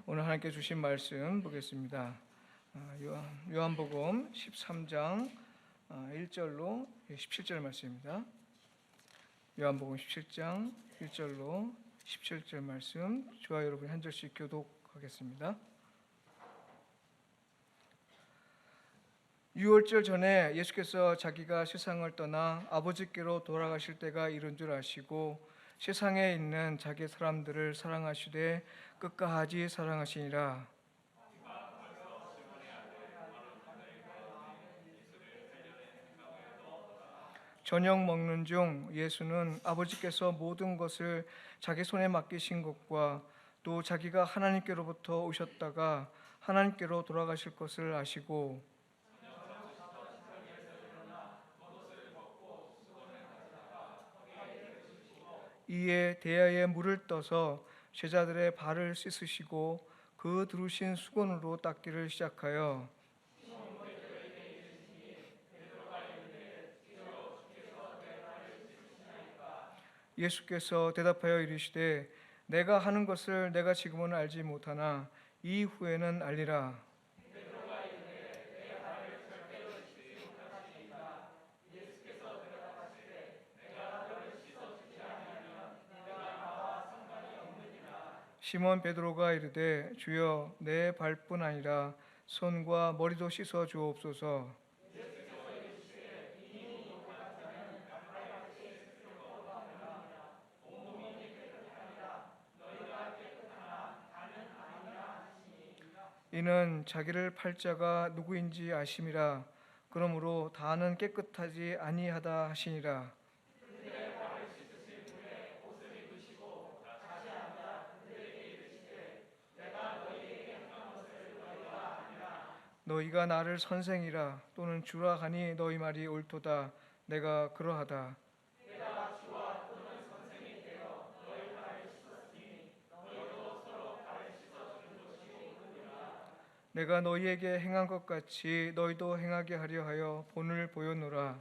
오늘 하나님께 주신 말씀 보겠습니다. 요한복음 13장 1절로 17절 말씀입니다. 요한복음 17장 1절로 17절 말씀, 저와 여러분이 한 절씩 교독하겠습니다. 6월절 전에 예수께서 자기가 세상을 떠나 아버지께로 돌아가실 때가 이른 줄 아시고 세상에 있는 자기 사람들을 사랑하시되 끝까지 사랑하시니라. 저녁 먹는 중 예수는 아버지께서 모든 것을 자기 손에 맡기신 것과 또 자기가 하나님께로부터 오셨다가 하나님께로 돌아가실 것을 아시고 이에 대야에 물을 떠서 제자들의 발을 씻으시고 그 두르신 수건으로 닦기를 시작하여 예수께서 대답하여 이르시되 내가 하는 것을 내가 지금은 알지 못하나 이후에는 알리라. 시몬 베드로가 이르되 주여 내 발뿐 아니라 손과 머리도 씻어 주옵소서. 이는 자기를 팔 자가 누구인지 아심이라. 그러므로 다는 깨끗하지 아니하다 하시니라. 너희가 나를 선생이라 또는 주라 하니 너희 말이 옳도다. 내가 그러하다. 내가 너희에게 행한 것 같이 너희도 행하게 하려 하여 본을 보였노라.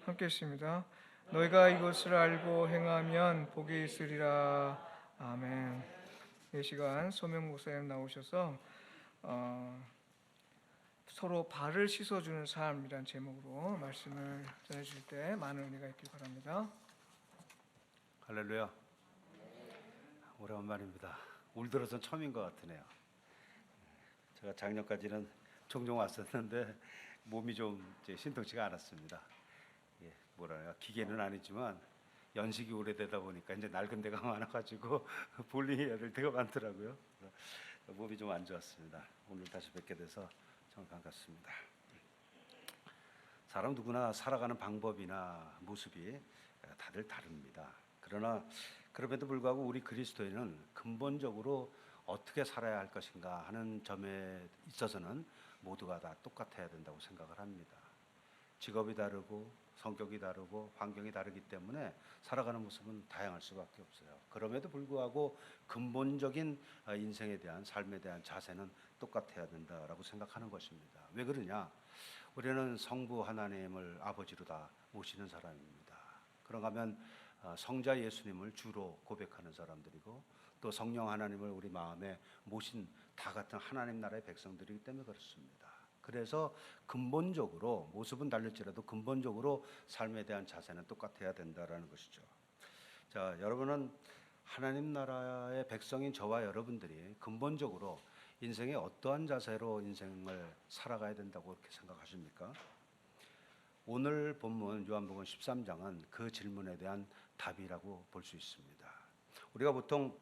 함께 있습니다. 너희가 이것을 알고 행하면 복이 있으리라. 아멘. 이 시간 소명 목사님 나오셔서 서로 발을 씻어주는 삶이란 제목으로 말씀을 전해주실 때 많은 은혜가 있길 바랍니다. 할렐루야. 오랜만입니다. 올 들어선 처음인 것 같으네요. 제가 작년까지는 종종 왔었는데 몸이 좀 신통치가 않았습니다. 뭐랄까 기계는 아니지만 연식이 오래되다 보니까 이제 낡은 데가 많아가지고 볼링해야 될 때가 많더라고요. 몸이 좀 안 좋았습니다. 오늘 다시 뵙게 돼서 참 반갑습니다. 사람 누구나 살아가는 방법이나 모습이 다들 다릅니다. 그러나 그럼에도 불구하고 우리 그리스도인은 근본적으로 어떻게 살아야 할 것인가 하는 점에 있어서는 모두가 다 똑같아야 된다고 생각을 합니다. 직업이 다르고 성격이 다르고 환경이 다르기 때문에 살아가는 모습은 다양할 수밖에 없어요. 그럼에도 불구하고 근본적인 인생에 대한 삶에 대한 자세는 똑같아야 된다라고 생각하는 것입니다. 왜 그러냐? 우리는 성부 하나님을 아버지로 다 모시는 사람입니다. 그런가 하면 성자 예수님을 주로 고백하는 사람들이고 또 성령 하나님을 우리 마음에 모신 다 같은 하나님 나라의 백성들이기 때문에 그렇습니다. 그래서 근본적으로 모습은 다를지라도 근본적으로 삶에 대한 자세는 똑같아야 된다라는 것이죠. 자, 여러분은 하나님 나라의 백성인 저와 여러분들이 근본적으로 인생에 어떠한 자세로 인생을 살아가야 된다고 그렇게 생각하십니까? 오늘 본문 요한복음 13장은 그 질문에 대한 답이라고 볼 수 있습니다. 우리가 보통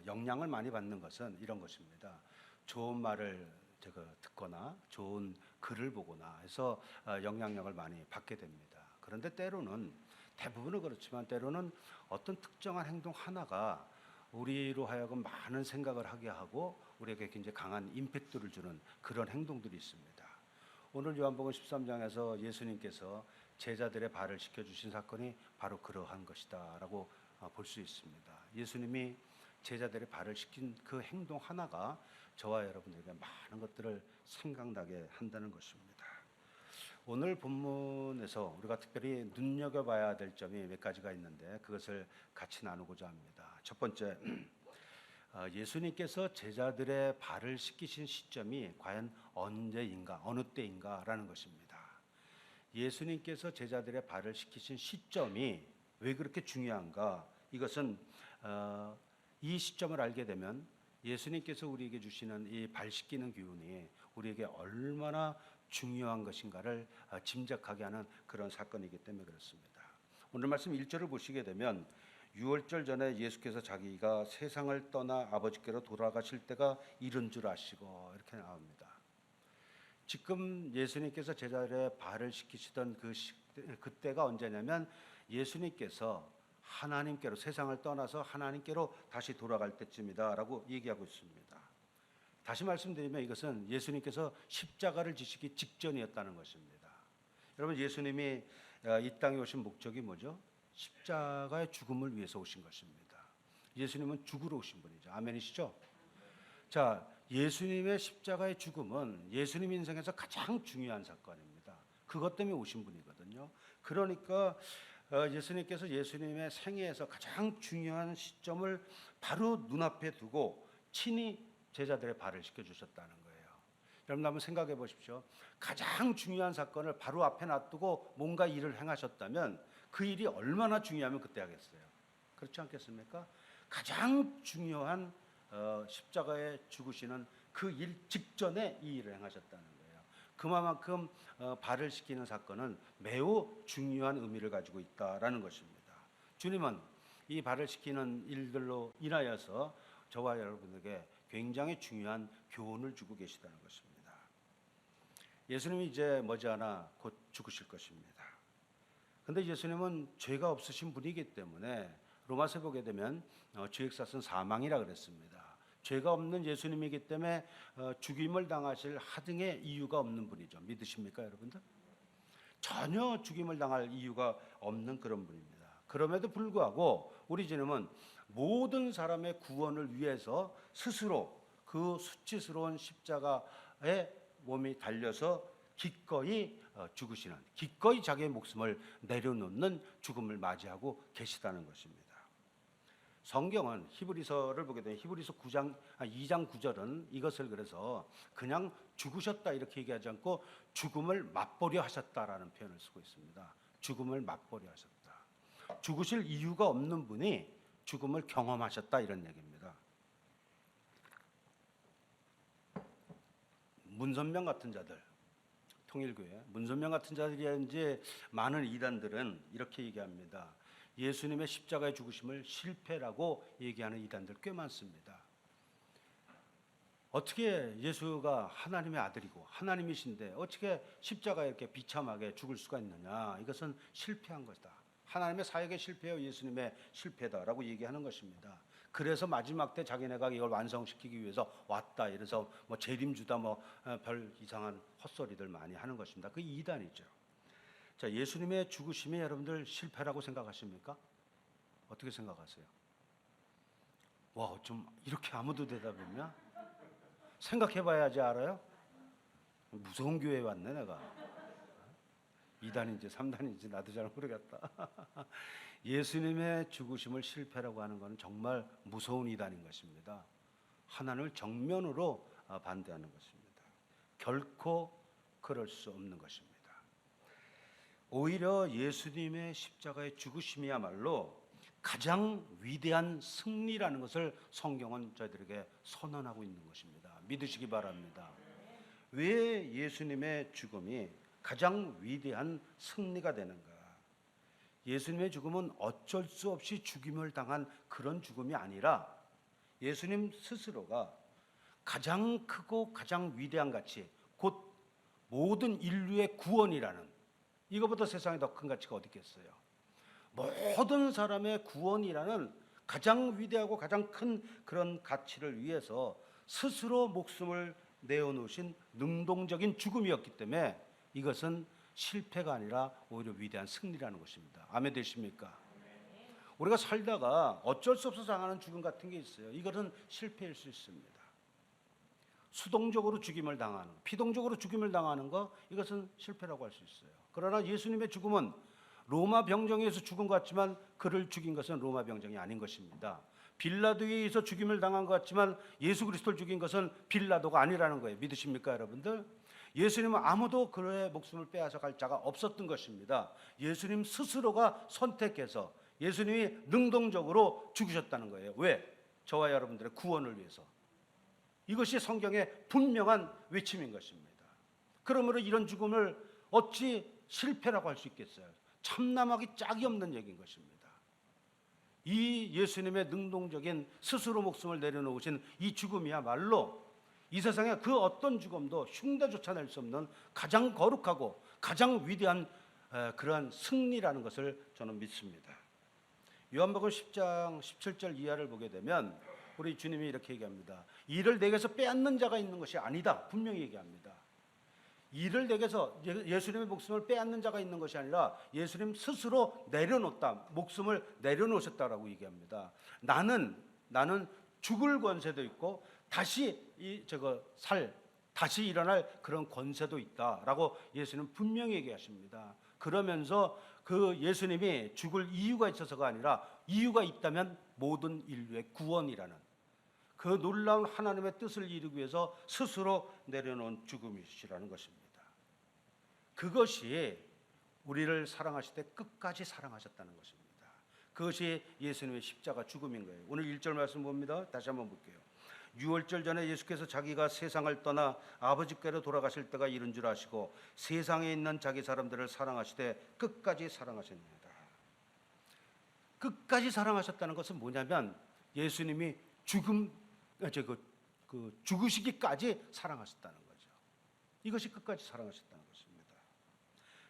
영향을 많이 받는 것은 이런 것입니다. 좋은 말을 듣거나 좋은 글을 보거나 해서 영향력을 많이 받게 됩니다. 그런데 때로는, 대부분은 그렇지만 때로는 어떤 특정한 행동 하나가 우리로 하여금 많은 생각을 하게 하고 우리에게 굉장히 강한 임팩트를 주는 그런 행동들이 있습니다. 오늘 요한복음 13장에서 예수님께서 제자들의 발을 씻겨주신 사건이 바로 그러한 것이다 라고 볼 수 있습니다. 예수님이 제자들의 발을 씻긴 그 행동 하나가 저와 여러분들에게 많은 것들을 생각나게 한다는 것입니다. 오늘 본문에서 우리가 특별히 눈여겨봐야 될 점이 몇 가지가 있는데 그것을 같이 나누고자 합니다. 첫 번째, 예수님께서 제자들의 발을 씻기신 시점이 과연 언제인가, 어느 때인가라는 것입니다. 예수님께서 제자들의 발을 씻기신 시점이 왜 그렇게 중요한가? 이것은 이 시점을 알게 되면 예수님께서 우리에게 주시는 이 발 씻기는 교훈이 우리에게 얼마나 중요한 것인가를 짐작하게 하는 그런 사건이기 때문에 그렇습니다. 오늘 말씀 1절을 보시게 되면 유월절 전에 예수께서 자기가 세상을 떠나 아버지께로 돌아가실 때가 이른 줄 아시고 이렇게 나옵니다. 지금 예수님께서 제자들의 발을 씻기시던 그때가 언제냐면 예수님께서 하나님께로 세상을 떠나서 하나님께로 다시 돌아갈 때쯤이다라고 얘기하고 있습니다. 다시 말씀드리면 이것은 예수님께서 십자가를 지시기 직전이었다는 것입니다. 여러분, 예수님이 이 땅에 오신 목적이 뭐죠? 십자가의 죽음을 위해서 오신 것입니다. 예수님은 죽으러 오신 분이죠. 아멘이시죠? 자, 예수님의 십자가의 죽음은 예수님 인생에서 가장 중요한 사건입니다. 그것 때문에 오신 분이거든요. 그러니까 예수님께서 예수님의 생애에서 가장 중요한 시점을 바로 눈앞에 두고 친히 제자들의 발을 씻겨주셨다는 거예요. 여러분 한번 생각해 보십시오. 가장 중요한 사건을 바로 앞에 놔두고 뭔가 일을 행하셨다면 그 일이 얼마나 중요하면 그때 하겠어요. 그렇지 않겠습니까? 가장 중요한 십자가에 죽으시는 그 일 직전에 이 일을 행하셨다는 거예요. 그만큼 발을 씻기는 사건은 매우 중요한 의미를 가지고 있다라는 것입니다. 주님은 이 발을 씻기는 일들로 인하여서 저와 여러분에게 굉장히 중요한 교훈을 주고 계시다는 것입니다. 예수님이 이제 머지않아 곧 죽으실 것입니다. 그런데 예수님은 죄가 없으신 분이기 때문에 로마서에 보게 되면 죄액사은 사망이라 그랬습니다. 죄가 없는 예수님이기 때문에 죽임을 당하실 하등의 이유가 없는 분이죠. 믿으십니까, 여러분들? 전혀 죽임을 당할 이유가 없는 그런 분입니다. 그럼에도 불구하고 우리 주님은 모든 사람의 구원을 위해서 스스로 그 수치스러운 십자가에 몸이 달려서 기꺼이 죽으시는, 기꺼이 자기의 목숨을 내려놓는 죽음을 맞이하고 계시다는 것입니다. 성경은 히브리서를 보게 되면 히브리서 2장 9절은 이것을 그래서 그냥 죽으셨다 이렇게 얘기하지 않고 죽음을 맛보려 하셨다라는 표현을 쓰고 있습니다. 죽음을 맛보려 하셨다. 죽으실 이유가 없는 분이 죽음을 경험하셨다 이런 얘기입니다. 문선명 같은 자들, 통일교회 문선명 같은 자들이라든지 많은 이단들은 이렇게 얘기합니다. 예수님의 십자가의 죽으심을 실패라고 얘기하는 이단들 꽤 많습니다. 어떻게 예수가 하나님의 아들이고 하나님이신데 어떻게 십자가에 이렇게 비참하게 죽을 수가 있느냐? 이것은 실패한 것이다. 하나님의 사역의 실패요, 예수님의 실패다라고 얘기하는 것입니다. 그래서 마지막 때 자기네가 이걸 완성시키기 위해서 왔다. 이래서 뭐 재림주다 뭐 별 이상한 헛소리들 많이 하는 것입니다. 그 이단이죠. 자, 예수님의 죽으심이 여러분들 실패라고 생각하십니까? 어떻게 생각하세요? 와, 좀 이렇게 아무도 대답이냐? 생각해봐야지 알아요? 무서운 교회에 왔네 내가. 2단인지 3단인지 나도 잘 모르겠다. 예수님의 죽으심을 실패라고 하는 것은 정말 무서운 이단인 것입니다. 하나님을 정면으로 반대하는 것입니다. 결코 그럴 수 없는 것입니다. 오히려 예수님의 십자가의 죽으심이야말로 가장 위대한 승리라는 것을 성경은 저희들에게 선언하고 있는 것입니다. 믿으시기 바랍니다. 왜 예수님의 죽음이 가장 위대한 승리가 되는가? 예수님의 죽음은 어쩔 수 없이 죽임을 당한 그런 죽음이 아니라 예수님 스스로가 가장 크고 가장 위대한 가치, 곧 모든 인류의 구원이라는, 이거보다 세상에 더 큰 가치가 어디 있겠어요? 모든 사람의 구원이라는 가장 위대하고 가장 큰 그런 가치를 위해서 스스로 목숨을 내어놓으신 능동적인 죽음이었기 때문에 이것은 실패가 아니라 오히려 위대한 승리라는 것입니다. 아멘 되십니까? 우리가 살다가 어쩔 수 없어서 당하는 죽음 같은 게 있어요. 이것은 실패일 수 있습니다. 수동적으로 죽임을 당하는, 피동적으로 죽임을 당하는 거, 이것은 실패라고 할 수 있어요. 그러나 예수님의 죽음은 로마 병정에 의해서 죽은 것 같지만 그를 죽인 것은 로마 병정이 아닌 것입니다. 빌라도에 의해서 죽임을 당한 것 같지만 예수 그리스도를 죽인 것은 빌라도가 아니라는 거예요. 믿으십니까, 여러분들? 예수님은 아무도 그의 목숨을 빼앗아 갈 자가 없었던 것입니다. 예수님 스스로가 선택해서 예수님이 능동적으로 죽으셨다는 거예요. 왜? 저와 여러분들의 구원을 위해서. 이것이 성경의 분명한 외침인 것입니다. 그러므로 이런 죽음을 어찌 실패라고 할 수 있겠어요? 참남하기 짝이 없는 얘기인 것입니다. 이 예수님의 능동적인 스스로 목숨을 내려놓으신 이 죽음이야말로 이 세상에 그 어떤 죽음도 흉내조차 낼 수 없는 가장 거룩하고 가장 위대한 그러한 승리라는 것을 저는 믿습니다. 요한복음 10장 17절 이하를 보게 되면 우리 주님이 이렇게 얘기합니다. 이를 내게서 빼앗는 자가 있는 것이 아니다. 분명히 얘기합니다. 이를 내게서 예수님의 목숨을 빼앗는 자가 있는 것이 아니라 예수님 스스로 내려놓다. 목숨을 내려놓으셨다라고 얘기합니다. 나는 죽을 권세도 있고 다시 다시 일어날 그런 권세도 있다라고 예수님 분명히 얘기하십니다. 그러면서 그 예수님이 죽을 이유가 있어서가 아니라 이유가 있다면 모든 인류의 구원이라는 그 놀라운 하나님의 뜻을 이루기 위해서 스스로 내려놓은 죽음이시라는 것입니다. 그것이 우리를 사랑하실 때 끝까지 사랑하셨다는 것입니다. 그것이 예수님의 십자가 죽음인 거예요. 오늘 1절 말씀 봅니다. 다시 한번 볼게요. 유월절 전에 예수께서 자기가 세상을 떠나 아버지께로 돌아가실 때가 이른 줄 아시고 세상에 있는 자기 사람들을 사랑하시되 끝까지 사랑하셨습니다. 끝까지 사랑하셨다는 것은 뭐냐면 예수님이 죽으시기까지 사랑하셨다는 거죠. 이것이 끝까지 사랑하셨다는 것입니다.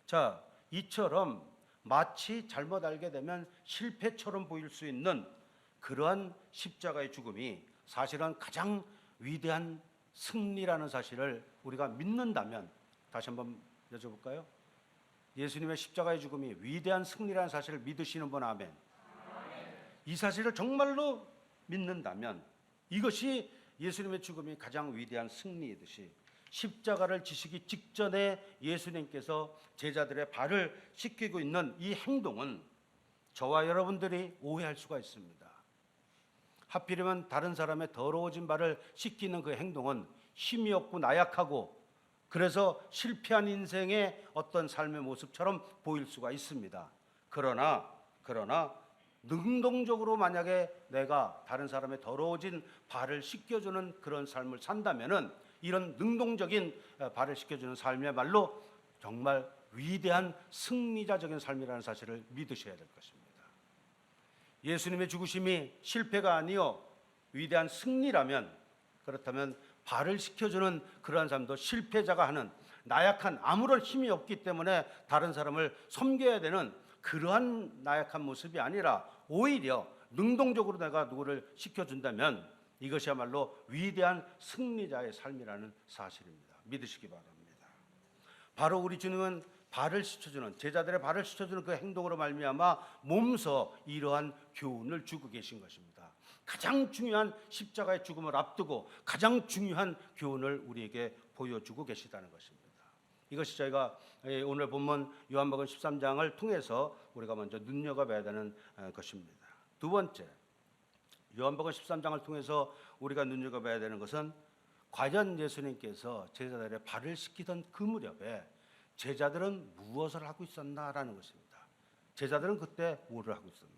자, 이처럼 마치 잘못 알게 되면 실패처럼 보일 수 있는 그러한 십자가의 죽음이 사실은 가장 위대한 승리라는 사실을 우리가 믿는다면 다시 한번 여쭤볼까요? 예수님의 십자가의 죽음이 위대한 승리라는 사실을 믿으시는 분 아멘. 이 사실을 정말로 믿는다면 이것이 예수님의 죽음이 가장 위대한 승리이듯이 십자가를 지시기 직전에 예수님께서 제자들의 발을 씻기고 있는 이 행동은 저와 여러분들이 오해할 수가 있습니다. 하필이면 다른 사람의 더러워진 발을 씻기는 그 행동은 힘이 없고 나약하고 그래서 실패한 인생의 어떤 삶의 모습처럼 보일 수가 있습니다. 그러나 능동적으로 만약에 내가 다른 사람의 더러워진 발을 씻겨주는 그런 삶을 산다면은 이런 능동적인 발을 씻겨주는 삶이야말로 정말 위대한 승리자적인 삶이라는 사실을 믿으셔야 될 것입니다. 예수님의 죽으심이 실패가 아니요 위대한 승리라면 그렇다면 발을 씻겨주는 그러한 삶도 실패자가 하는 나약한 아무런 힘이 없기 때문에 다른 사람을 섬겨야 되는 그러한 나약한 모습이 아니라 오히려 능동적으로 내가 누구를 씻겨준다면 이것이야말로 위대한 승리자의 삶이라는 사실입니다. 믿으시기 바랍니다. 바로 우리 주님은 발을 씻어주는 제자들의 발을 씻어주는 그 행동으로 말미암아 몸소 이러한 교훈을 주고 계신 것입니다. 가장 중요한 십자가의 죽음을 앞두고 가장 중요한 교훈을 우리에게 보여주고 계시다는 것입니다. 이것이 저희가 오늘 본문 요한복음 13장을 통해서 우리가 먼저 눈여겨봐야 되는 것입니다. 두 번째, 요한복음 13장을 통해서 우리가 눈여겨봐야 되는 것은 과연 예수님께서 제자들의 발을 씻기던 그 무렵에 제자들은 무엇을 하고 있었나라는 것입니다. 제자들은 그때 뭐를 하고 있었나?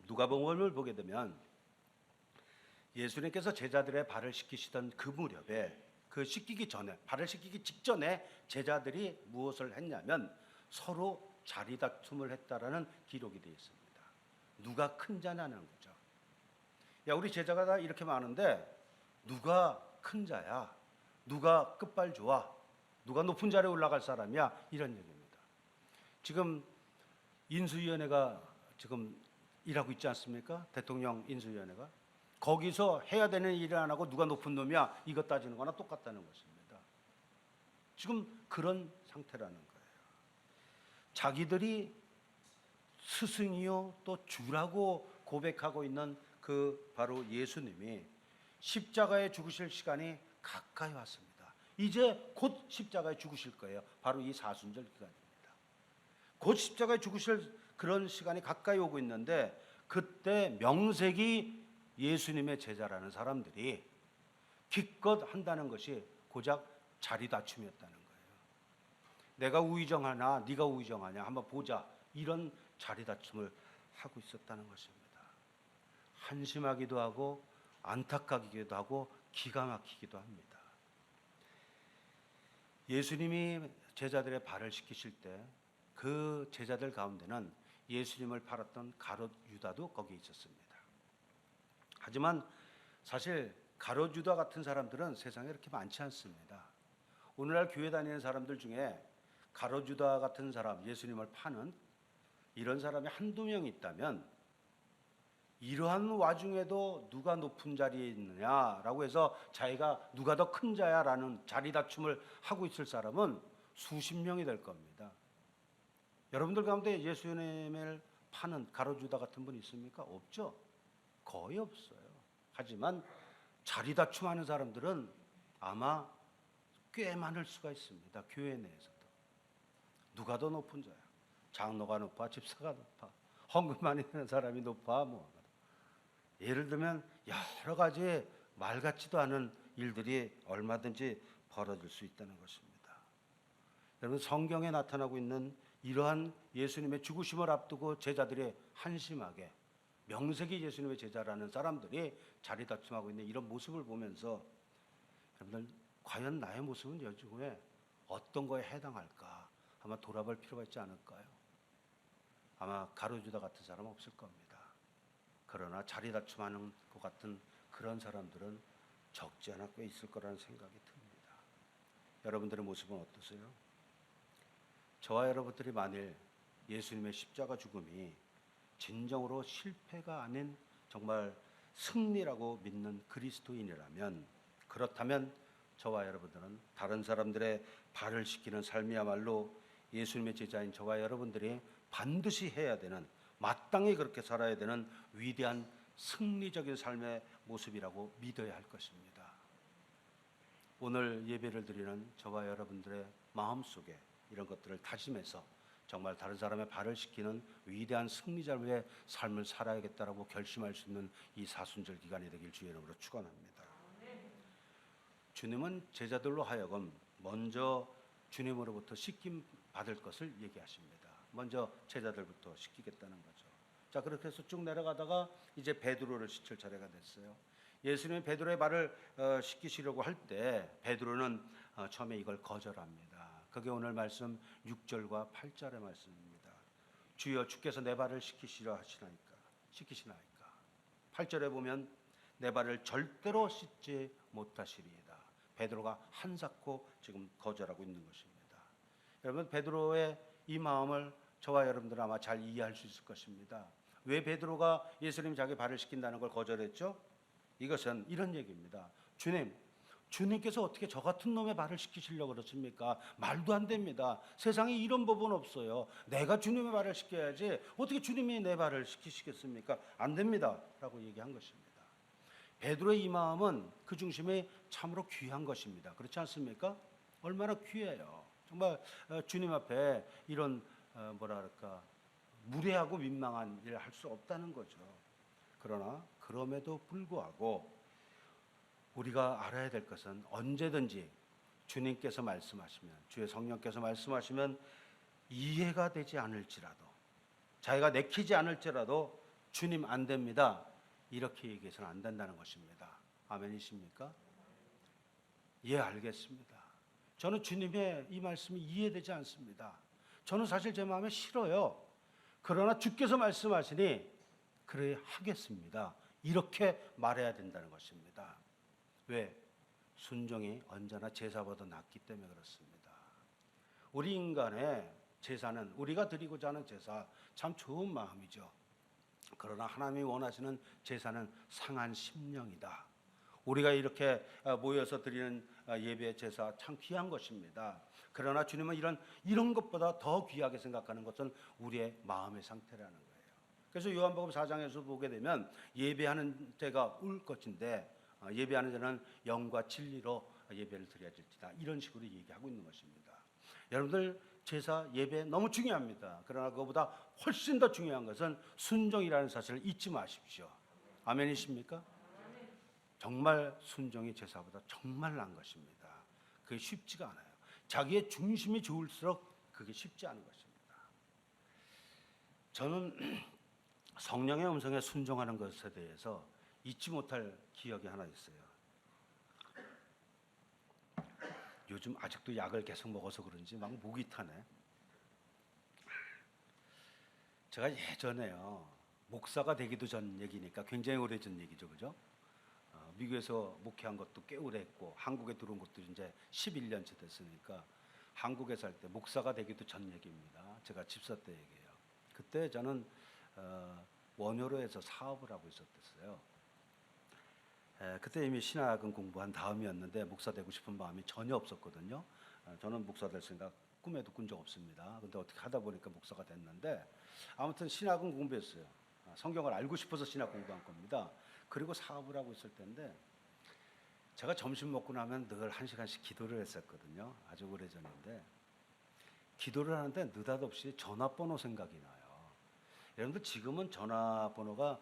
누가복음을 보게 되면 예수님께서 제자들의 발을 씻기시던 그 무렵에 그 씻기기 전에 발을 씻기기 직전에 제자들이 무엇을 했냐면 서로 자리다툼을 했다라는 기록이 되어 있습니다. 누가 큰 자냐는 거죠. 야, 우리 제자가 다 이렇게 많은데 누가 큰 자야? 누가 끝발 좋아? 누가 높은 자리에 올라갈 사람이야? 이런 얘기입니다. 지금 인수위원회가 지금 일하고 있지 않습니까? 대통령 인수위원회가. 거기서 해야 되는 일을 안 하고 누가 높은 놈이야? 이것 따지는 거나 똑같다는 것입니다. 지금 그런 상태라는 거예요. 자기들이 스승이요 또 주라고 고백하고 있는 그 바로 예수님이 십자가에 죽으실 시간이 가까이 왔습니다. 이제 곧 십자가에 죽으실 거예요. 바로 이 사순절 기간입니다. 곧 십자가에 죽으실 그런 시간이 가까이 오고 있는데, 그때 명색이 예수님의 제자라는 사람들이 기껏 한다는 것이 고작 자리다툼이었다는 거예요. 내가 우의정하나 네가 우의정하냐 한번 보자, 이런 자리다툼을 하고 있었다는 것입니다. 한심하기도 하고 안타깝기도 하고 기가 막히기도 합니다. 예수님이 제자들의 발을 씻기실 때 그 제자들 가운데는 예수님을 팔았던 가롯 유다도 거기에 있었습니다. 하지만 사실 가롯 유다 같은 사람들은 세상에 그렇게 많지 않습니다. 오늘날 교회 다니는 사람들 중에 가롯 유다 같은 사람, 예수님을 파는 이런 사람이 한두 명 있다면, 이러한 와중에도 누가 높은 자리에 있느냐라고 해서 자기가 누가 더 큰 자야라는 자리다툼을 하고 있을 사람은 수십 명이 될 겁니다. 여러분들 가운데 예수님을 파는 가롯 유다 같은 분 있습니까? 없죠. 거의 없어요. 하지만 자리다툼하는 사람들은 아마 꽤 많을 수가 있습니다. 교회 내에서도. 누가 더 높은 자야? 장로가 높아? 집사가 높아? 헌금 많이 내는 사람이 높아? 뭐 예를 들면 여러 가지 말 같지도 않은 일들이 얼마든지 벌어질 수 있다는 것입니다. 여러분, 성경에 나타나고 있는 이러한 예수님의 죽으심을 앞두고 제자들이 한심하게, 명색이 예수님의 제자라는 사람들이 자리다툼하고 있는 이런 모습을 보면서, 여러분들 과연 나의 모습은 요즘에 어떤 거에 해당할까 아마 돌아볼 필요가 있지 않을까요? 아마 가롯 유다 같은 사람은 없을 겁니다. 그러나 자리다툼하는 것 같은 그런 사람들은 적지 않아 꽤 있을 거라는 생각이 듭니다. 여러분들의 모습은 어떠세요? 저와 여러분들이 만일 예수님의 십자가 죽음이 진정으로 실패가 아닌 정말 승리라고 믿는 그리스도인이라면, 그렇다면 저와 여러분들은 다른 사람들의 발을 씻기는 삶이야말로 예수님의 제자인 저와 여러분들이 반드시 해야 되는, 마땅히 그렇게 살아야 되는 위대한 승리적인 삶의 모습이라고 믿어야 할 것입니다. 오늘 예배를 드리는 저와 여러분들의 마음속에 이런 것들을 다짐해서 정말 다른 사람의 발을 씻기는 위대한 승리자의 삶을 살아야겠다라고 결심할 수 있는 이 사순절 기간이 되길 주의 이름으로 축원합니다. 주님은 제자들로 하여금 먼저 주님으로부터 씻김 받을 것을 얘기하십니다. 먼저 제자들부터 씻기겠다는 거죠. 자, 그렇게 해서 쭉 내려가다가 이제 베드로를 씻을 차례가 됐어요. 예수님이 베드로의 발을 씻기시려고 할 때 베드로는 처음에 이걸 거절합니다. 그게 오늘 말씀 6절과 8절의 말씀입니다. 주여, 주께서 내 발을 씻기시려 하시나이까? 8절에 보면 내 발을 절대로 씻지 못하시리이다. 베드로가 한사코 지금 거절하고 있는 것입니다. 여러분, 베드로의 이 마음을 저와 여러분들은 아마 잘 이해할 수 있을 것입니다. 왜 베드로가 예수님 자기 발을 씻긴다는 걸 거절했죠? 이것은 이런 얘기입니다. 주님께서 어떻게 저 같은 놈의 발을 씻기시려고 그러십니까? 말도 안 됩니다. 세상에 이런 법은 없어요. 내가 주님의 발을 씻겨야지 어떻게 주님이 내 발을 씻기시겠습니까? 안 됩니다 라고 얘기한 것입니다. 베드로의 이 마음은 그 중심에 참으로 귀한 것입니다. 그렇지 않습니까? 얼마나 귀해요. 정말 주님 앞에 이런 무례하고 민망한 일을 할 수 없다는 거죠. 그러나 그럼에도 불구하고 우리가 알아야 될 것은 언제든지 주님께서 말씀하시면, 주의 성령께서 말씀하시면 이해가 되지 않을지라도, 자기가 내키지 않을지라도 주님 안 됩니다, 이렇게 얘기해서는 안 된다는 것입니다. 아멘이십니까? 예, 알겠습니다. 저는 주님의 이 말씀이 이해되지 않습니다. 저는 사실 제 마음에 싫어요. 그러나 주께서 말씀하시니 그래 하겠습니다, 이렇게 말해야 된다는 것입니다. 왜? 순종이 언제나 제사보다 낫기 때문에 그렇습니다. 우리 인간의 제사는, 우리가 드리고자 하는 제사 참 좋은 마음이죠. 그러나 하나님이 원하시는 제사는 상한 심령이다. 우리가 이렇게 모여서 드리는 예배 제사 참 귀한 것입니다. 그러나 주님은 이런 것보다 더 귀하게 생각하는 것은 우리의 마음의 상태라는 거예요. 그래서 요한복음 4장에서 보게 되면 예배하는 때가 올 것인데 예배하는 자는 영과 진리로 예배를 드려야 될지다. 이런 식으로 얘기하고 있는 것입니다. 여러분들 제사 예배 너무 중요합니다. 그러나 그것보다 훨씬 더 중요한 것은 순종이라는 사실을 잊지 마십시오. 아멘이십니까? 정말 순종이 제사보다 정말 난 것입니다. 그게 쉽지가 않아요. 자기의 중심이 좋을수록 그게 쉽지 않은 것입니다. 저는 성령의 음성에 순종하는 것에 대해서 잊지 못할 기억이 하나 있어요. 요즘 아직도 약을 계속 먹어서 그런지 막 목이 타네. 제가 예전에요, 목사가 되기도 전 얘기니까 굉장히 오래전 얘기죠, 그죠? 미국에서 목회한 것도 꽤 오래 했고 한국에 들어온 것도 이제 11년째 됐으니까 한국에 살 때 목사가 되기도 전 얘기입니다. 제가 집사 때 얘기예요. 그때 저는 원효로에서 사업을 하고 있었어요. 그때 이미 신학은 공부한 다음이었는데 목사 되고 싶은 마음이 전혀 없었거든요. 저는 목사 될 생각 꿈에도 꾼 적 없습니다. 근데 어떻게 하다 보니까 목사가 됐는데 아무튼 신학은 공부했어요. 성경을 알고 싶어서 신학 공부한 겁니다. 그리고 사업을 하고 있을 때인데 제가 점심 먹고 나면 늘 1시간씩 기도를 했었거든요. 아주 오래전인데 기도를 하는데 느닷없이 전화번호 생각이 나요. 여러분들 지금은 전화번호가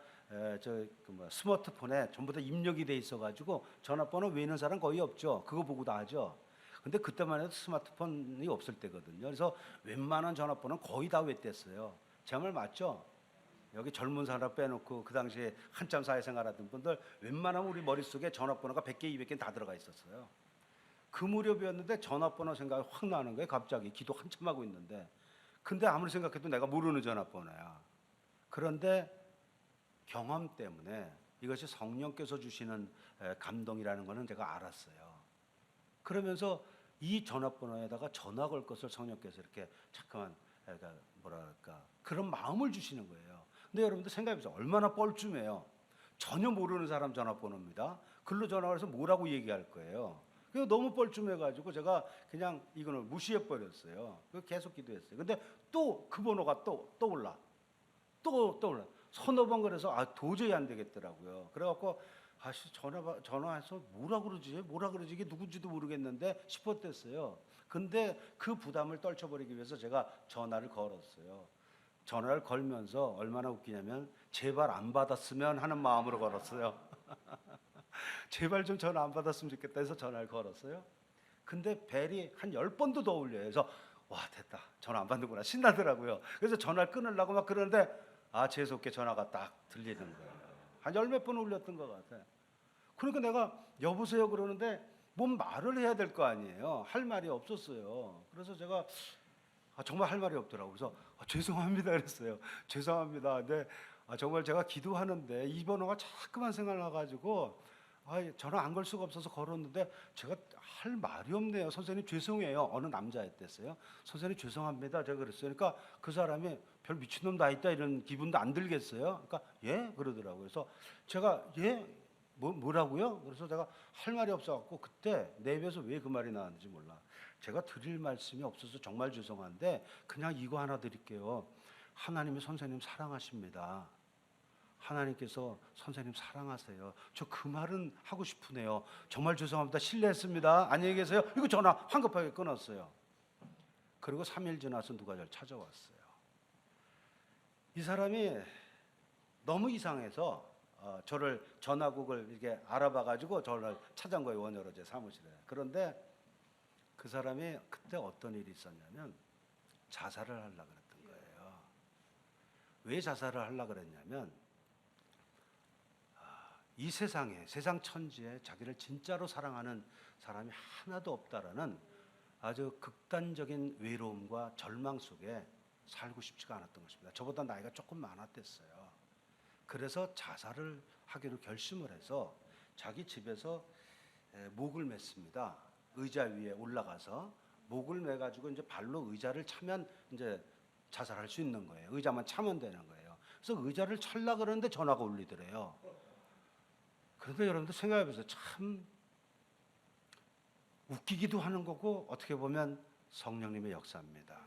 스마트폰에 전부 다 입력이 돼 있어가지고 전화번호 외우는 사람 거의 없죠. 그거 보고 다 하죠. 근데 그때만 해도 스마트폰이 없을 때거든요. 그래서 웬만한 전화번호는 거의 다 외웠댔어요. 제 말 맞죠? 여기 젊은 사람 빼놓고 그 당시에 한참 사회생활하던 분들 웬만하면 우리 머릿속에 전화번호가 100개, 200개 다 들어가 있었어요. 그 무렵이었는데 전화번호 생각이 확 나는 거예요. 갑자기 기도 한참 하고 있는데. 근데 아무리 생각해도 내가 모르는 전화번호야. 그런데 경험 때문에 이것이 성령께서 주시는 감동이라는 것은 제가 알았어요. 그러면서 이 전화번호에다가 전화 걸 것을 성령께서 이렇게 잠깐만 뭐랄까 그런 마음을 주시는 거예요. 근데 여러분들 생각해보세요. 얼마나 뻘쭘해요. 전혀 모르는 사람 전화번호입니다. 글로 전화해서 뭐라고 얘기할 거예요. 그래서 너무 뻘쭘해가지고 제가 그냥 이거는 무시해버렸어요. 계속 기도했어요. 근데 또 그 번호가 또 떠올라. 또 떠올라. 서너 번 그래서 도저히 안 되겠더라고요. 그래갖고 전화해서 뭐라 그러지 이게 누군지도 모르겠는데 싶었댔어요. 근데 그 부담을 떨쳐버리기 위해서 제가 전화를 걸었어요. 전화를 걸면서 얼마나 웃기냐면 제발 안 받았으면 하는 마음으로 걸었어요. 제발 좀 전화 안 받았으면 좋겠다 해서 전화를 걸었어요. 근데 벨이 한 10번도 더 울려요. 그래서 와 됐다. 전화 안 받는구나. 신나더라고요. 그래서 전화를 끊으려고 막 그러는데 재수없게 전화가 딱 들리는 거예요. 한 10몇 번 울렸던 것 같아요. 그러니까 내가 여보세요 그러는데 뭔 말을 해야 될 거 아니에요. 할 말이 없었어요. 그래서 제가 정말 할 말이 없더라고요. 그래서 죄송합니다 그랬어요. 죄송합니다. 근데 정말 제가 기도하는데 이 번호가 자꾸만 생각나가지고 전화 안 걸 수가 없어서 걸었는데 제가 할 말이 없네요. 선생님 죄송해요. 어느 남자였댔어요. 선생님 죄송합니다. 제가 그랬어요. 그러니까 그 사람이 별 미친놈 다 있다 이런 기분도 안 들겠어요. 그러니까 예? 그러더라고요. 그래서 제가 예? 뭐라고요? 그래서 제가 할 말이 없어갖고 그때 내 입에서 왜 그 말이 나왔는지 몰라. 제가 드릴 말씀이 없어서 정말 죄송한데 그냥 이거 하나 드릴게요. 하나님이 선생님 사랑하십니다. 하나님께서 선생님 사랑하세요. 저 그 말은 하고 싶으네요. 정말 죄송합니다. 실례했습니다. 안녕히 계세요. 이거 전화 황급하게 끊었어요. 그리고 3일 지나서 누가 저를 찾아왔어요. 이 사람이 너무 이상해서 저를 전화국을 이렇게 알아봐가지고 저를 찾아온 거예요. 원효로 제 사무실에. 그런데 그 사람이 그때 어떤 일이 있었냐면 자살을 하려고 그랬던 거예요. 왜 자살을 하려고 그랬냐면 이 세상에 세상 천지에 자기를 진짜로 사랑하는 사람이 하나도 없다라는 아주 극단적인 외로움과 절망 속에 살고 싶지가 않았던 것입니다. 저보다 나이가 조금 많았댔어요. 그래서 자살을 하기로 결심을 해서 자기 집에서 목을 맸습니다. 의자 위에 올라가서 목을 매가지고 이제 발로 의자를 차면 이제 자살할 수 있는 거예요. 의자만 차면 되는 거예요. 그래서 의자를 찰라 그러는데 전화가 울리더래요. 그런데 여러분들 생각해보세요. 참 웃기기도 하는 거고 어떻게 보면 성령님의 역사입니다.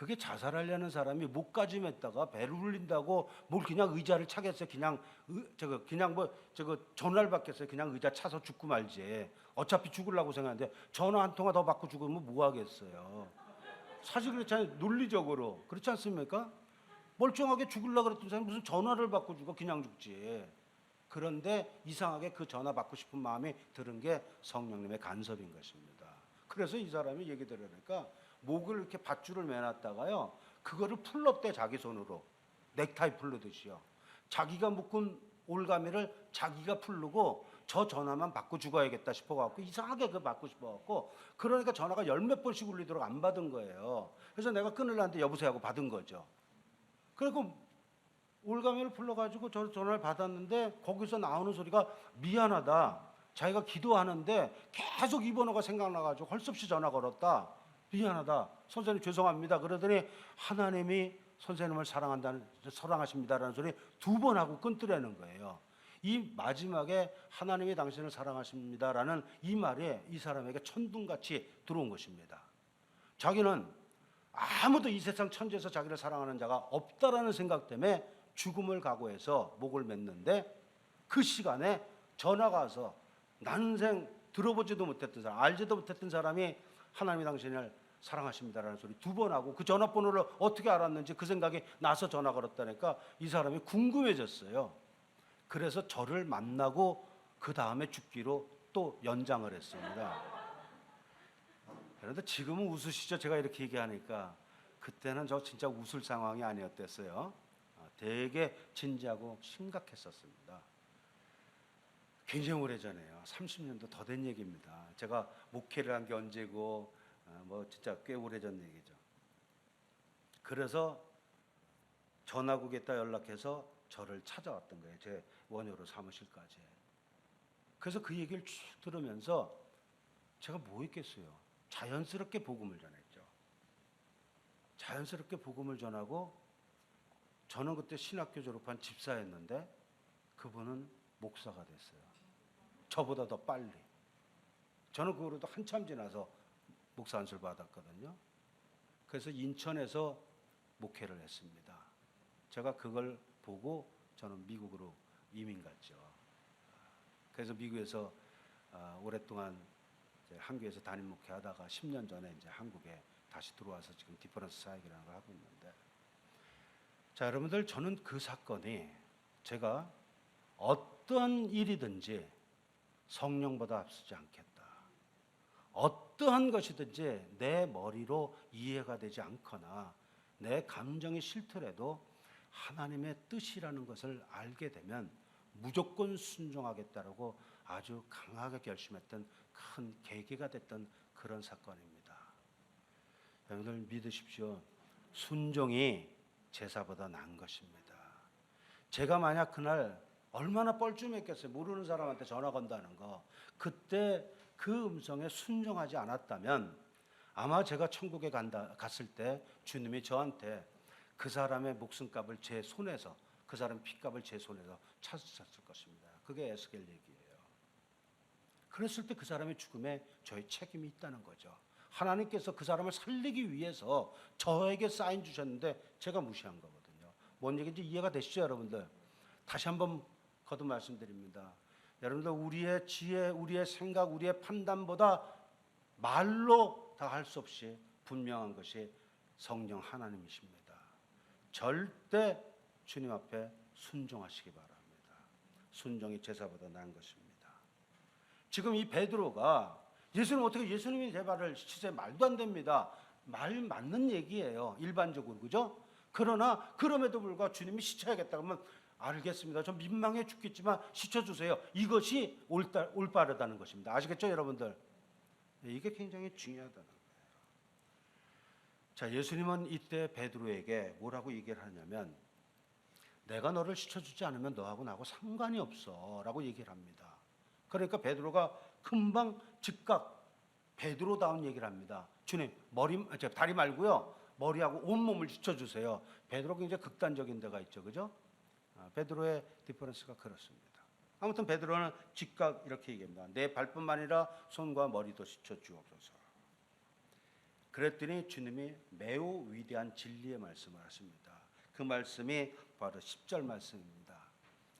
그게 자살하려는 사람이 목까지맸다가 배를 울린다고 뭘 그냥 의자를 차겠어요. 그냥 전화를 받겠어요. 그냥 의자 차서 죽고 말지. 어차피 죽으려고 생각하는데 전화 한 통화 더 받고 죽으면 뭐 하겠어요. 사실 그렇잖아요. 논리적으로 그렇지 않습니까? 멀쩡하게 죽으려고 그랬던 사람이 무슨 전화를 받고 죽어. 그냥 죽지. 그런데 이상하게 그 전화 받고 싶은 마음이 들은 게 성령님의 간섭인 것입니다. 그래서 이 사람이 얘기 들으니까 목을 이렇게 밧줄을 매놨다가요, 그거를 풀렀대. 자기 손으로 넥타이 풀르듯이요. 자기가 묶은 올가미를 자기가 풀르고 저 전화만 받고 죽어야겠다 싶어갖고 이상하게 그거 받고 싶어갖고, 그러니까 전화가 열 몇 번씩 울리도록 안 받은 거예요. 그래서 내가 끊으려는데 여보세요 하고 받은 거죠. 그리고 올가미를 풀러가지고 저 전화를 받았는데 거기서 나오는 소리가 미안하다. 자기가 기도하는데 계속 이 번호가 생각나가지고 할 수 없이 전화 걸었다. 미안하다. 선생님 죄송합니다. 그러더니 하나님이 선생님을 사랑하십니다라는 소리 두 번 하고 끊더라는 거예요. 이 마지막에 하나님이 당신을 사랑하십니다라는 이 말이 이 사람에게 천둥같이 들어온 것입니다. 자기는 아무도 이 세상 천지에서 자기를 사랑하는 자가 없다라는 생각 때문에 죽음을 각오해서 목을 맸는데, 그 시간에 전화가 와서 난생 들어보지도 못했던 사람, 알지도 못했던 사람이 하나님이 당신을 사랑하십니다라는 소리 두 번 하고, 그 전화번호를 어떻게 알았는지 그 생각이 나서 전화 걸었다니까 이 사람이 궁금해졌어요. 그래서 저를 만나고 그 다음에 죽기로 또 연장을 했습니다. 그런데 지금은 웃으시죠? 제가 이렇게 얘기하니까. 그때는 저 진짜 웃을 상황이 아니었댔어요. 되게 진지하고 심각했었습니다. 굉장히 오래전에요. 30년도 더 된 얘기입니다. 제가 목회를 한 게 언제고 뭐 진짜 꽤 오래전 얘기죠. 그래서 전화국에다 연락해서 저를 찾아왔던 거예요. 제 원효로 사무실까지. 그래서 그 얘기를 쭉 들으면서 제가 뭐 했겠어요. 자연스럽게 복음을 전했죠. 자연스럽게 복음을 전하고, 저는 그때 신학교 졸업한 집사였는데 그분은 목사가 됐어요. 저보다 더 빨리. 저는 그거로도 한참 지나서 목사 안수를 받았거든요. 그래서 인천에서 목회를 했습니다. 제가 그걸 보고 저는 미국으로 이민 갔죠. 그래서 미국에서 오랫동안 한교에서 담임 목회하다가 10년 전에 이제 한국에 다시 들어와서 지금 디퍼런스 사역이라는 걸 하고 있는데, 자 여러분들, 저는 그 사건이 제가 어떠한 일이든지 성령보다 앞서지 않겠다. 어떠한 것이든지 내 머리로 이해가 되지 않거나 내 감정이 싫더라도 하나님의 뜻이라는 것을 알게 되면 무조건 순종하겠다라고 아주 강하게 결심했던 큰 계기가 됐던 그런 사건입니다. 여러분들 믿으십시오. 순종이 제사보다 나은 것입니다. 제가 만약 그날 얼마나 뻘쭘했겠어요. 모르는 사람한테 전화 건다는 거. 그때 그 음성에 순종하지 않았다면 아마 제가 천국에 갔을 때 주님이 저한테 그 사람의 목숨값을 제 손에서, 그 사람 피값을 제 손에서 찾으셨을 것입니다. 그게 에스겔 얘기예요. 그랬을 때 그 사람의 죽음에 저의 책임이 있다는 거죠. 하나님께서 그 사람을 살리기 위해서 저에게 사인 주셨는데 제가 무시한 거거든요. 뭔 얘기인지 이해가 되시죠, 여러분들? 다시 한번 거듭 말씀드립니다. 여러분들, 우리의 지혜, 우리의 생각, 우리의 판단보다 말로 다 할 수 없이 분명한 것이 성령 하나님이십니다. 절대 주님 앞에 순종하시기 바랍니다. 순종이 제사보다 나은 것입니다. 지금 이 베드로가 예수님 어떻게 예수님이 제 발을 씻으세요? 말도 안 됩니다. 말 맞는 얘기예요. 일반적으로, 그죠? 그러나 그럼에도 불구하고 주님이 씻어야겠다 그러면 알겠습니다. 좀 민망해 죽겠지만 씻어주세요. 이것이 올바르다는 것입니다. 아시겠죠, 여러분들? 이게 굉장히 중요하다는 거예요. 자, 예수님은 이때 베드로에게 뭐라고 얘기를 하냐면, 내가 너를 씻어주지 않으면 너하고 나하고 상관이 없어 라고 얘기를 합니다. 그러니까 베드로가 금방 즉각 베드로다운 얘기를 합니다. 주님, 다리 말고요, 머리하고 온몸을 씻어주세요. 베드로가 굉장히 극단적인 데가 있죠, 그죠? 베드로의 디퍼런스가 그렇습니다. 아무튼 베드로는 즉각 이렇게 얘기합니다. 내 발뿐만 아니라 손과 머리도 씻어 주옵소서. 그랬더니 주님이 매우 위대한 진리의 말씀을 하십니다. 그 말씀이 바로 10절 말씀입니다.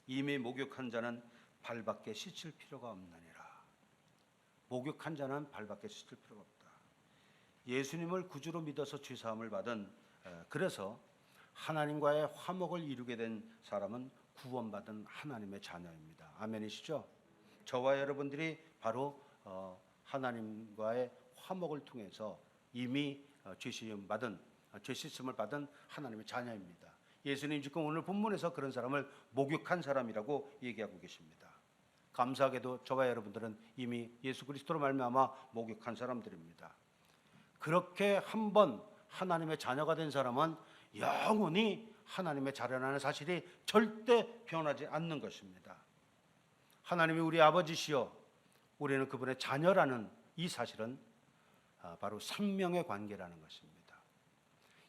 이미 목욕한 자는 발밖에 씻을 필요가 없느니라. 목욕한 자는 발밖에 씻을 필요가 없다. 예수님을 구주로 믿어서 죄사함을 받은, 그래서 하나님과의 화목을 이루게 된 사람은 구원받은 하나님의 자녀입니다. 아멘이시죠? 저와 여러분들이 바로 하나님과의 화목을 통해서 이미 죄 씻음을 받은 하나님의 자녀입니다. 예수님 지금 오늘 본문에서 그런 사람을 목욕한 사람이라고 얘기하고 계십니다. 감사하게도 저와 여러분들은 이미 예수 그리스도로 말미암아 목욕한 사람들입니다. 그렇게 한번 하나님의 자녀가 된 사람은 영원히 하나님의 자녀라는 사실이 절대 변하지 않는 것입니다. 하나님이 우리 아버지시여 우리는 그분의 자녀라는 이 사실은 바로 생명의 관계라는 것입니다.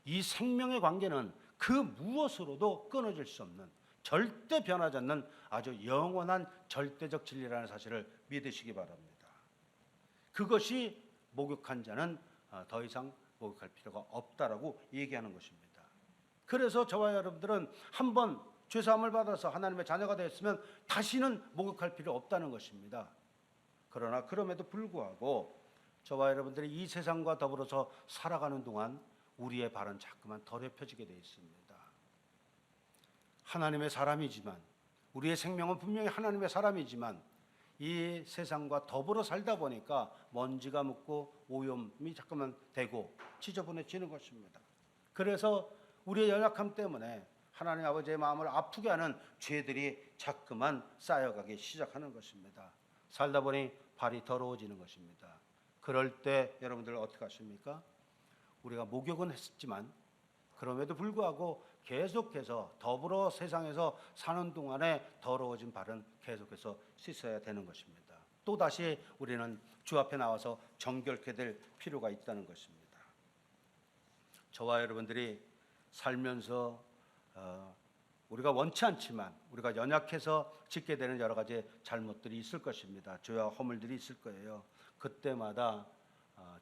이 생명의 관계는 그 무엇으로도 끊어질 수 없는, 절대 변하지 않는 아주 영원한 절대적 진리라는 사실을 믿으시기 바랍니다. 그것이 목욕한 자는 더 이상 목욕할 필요가 없다라고 얘기하는 것입니다. 그래서 저와 여러분들은 한번 죄사함을 받아서 하나님의 자녀가 되었으면 다시는 목욕할 필요 없다는 것입니다. 그러나 그럼에도 불구하고 저와 여러분들이 이 세상과 더불어서 살아가는 동안 우리의 발은 자꾸만 더럽혀지게 되어 있습니다. 하나님의 사람이지만, 우리의 생명은 분명히 하나님의 사람이지만 이 세상과 더불어 살다 보니까 먼지가 묻고 오염이 자꾸만 되고 지저분해지는 것입니다. 그래서 우리의 연약함 때문에 하나님 아버지의 마음을 아프게 하는 죄들이 자꾸만 쌓여가기 시작하는 것입니다. 살다 보니 발이 더러워지는 것입니다. 그럴 때 여러분들 어떻게 하십니까? 우리가 목욕은 했지만 그럼에도 불구하고 계속해서 더불어 세상에서 사는 동안에 더러워진 발은 계속해서 씻어야 되는 것입니다. 또다시 우리는 주 앞에 나와서 정결케 될 필요가 있다는 것입니다. 저와 여러분들이 살면서 우리가 원치 않지만 우리가 연약해서 짓게 되는 여러 가지 잘못들이 있을 것입니다. 죄와 허물들이 있을 거예요. 그때마다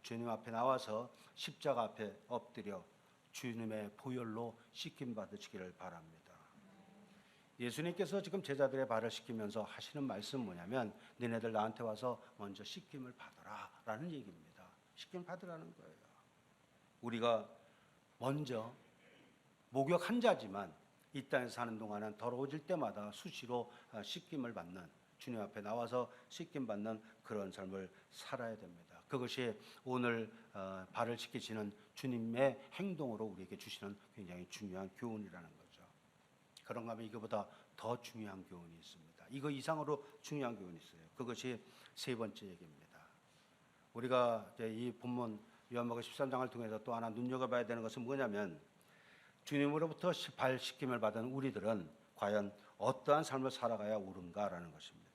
주님 앞에 나와서 십자가 앞에 엎드려 주님의 보혈로 씻김 받으시기를 바랍니다. 예수님께서 지금 제자들의 발을 씻기면서 하시는 말씀 뭐냐면, 너네들 나한테 와서 먼저 씻김을 받아라 라는 얘기입니다. 씻김을 받으라는 거예요. 우리가 먼저 목욕한 자지만 이 땅에서 사는 동안은 더러워질 때마다 수시로 씻김을 받는, 주님 앞에 나와서 씻김 받는 그런 삶을 살아야 됩니다. 그것이 오늘 발을 씻기시는 주님의 행동으로 우리에게 주시는 굉장히 중요한 교훈이라는 거죠. 그런가 하면 이거보다 더 중요한 교훈이 있습니다. 이거 이상으로 중요한 교훈이 있어요. 그것이 세 번째 얘기입니다. 우리가 이 본문 요한복음 13장을 통해서 또 하나 눈여겨봐야 되는 것은 뭐냐면, 주님으로부터 발 씻김을 받은 우리들은 과연 어떠한 삶을 살아가야 옳은가라는 것입니다.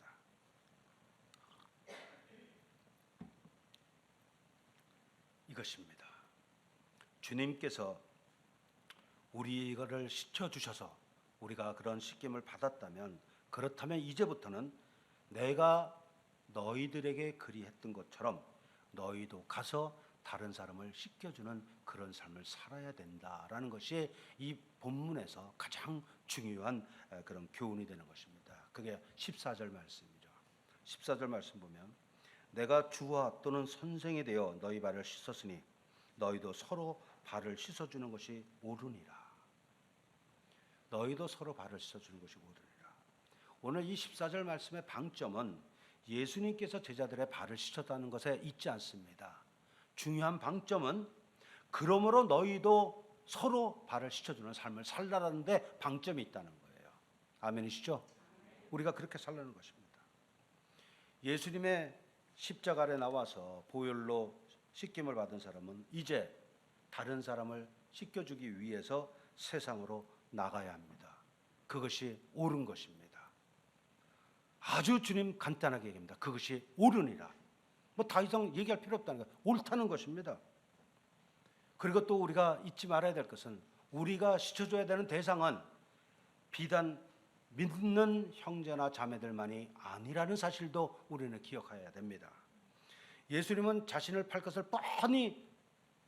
이것입니다. 주님께서 우리를 씻겨주셔서 우리가 그런 씻김을 받았다면, 그렇다면 이제부터는 내가 너희들에게 그리했던 것처럼 너희도 가서 다른 사람을 씻겨주는 그런 삶을 살아야 된다라는 것이 이 본문에서 가장 중요한 그런 교훈이 되는 것입니다. 그게 14절 말씀이죠. 14절 말씀 보면, 내가 주와 또는 선생이 되어 너희 발을 씻었으니 너희도 서로 발을 씻어주는 것이 옳으니라. 너희도 서로 발을 씻어주는 것이 옳으니라. 오늘 이 14절 말씀의 방점은 예수님께서 제자들의 발을 씻었다는 것에 있지 않습니다. 중요한 방점은 그러므로 너희도 서로 발을 씻어주는 삶을 살라는 데 방점이 있다는 거예요. 아멘이시죠? 우리가 그렇게 살라는 것입니다. 예수님의 십자가 아래 나와서 보혈로 씻김을 받은 사람은 이제 다른 사람을 씻겨주기 위해서 세상으로 나가야 합니다. 그것이 옳은 것입니다. 아주 주님 간단하게 얘기합니다. 그것이 옳으니라. 뭐 더 이상 얘기할 필요 없다는 거예요. 옳다는 것입니다. 그리고 또 우리가 잊지 말아야 될 것은, 우리가 씻어줘야 되는 대상은 비단 믿는 형제나 자매들만이 아니라는 사실도 우리는 기억해야 됩니다. 예수님은 자신을 팔 것을 뻔히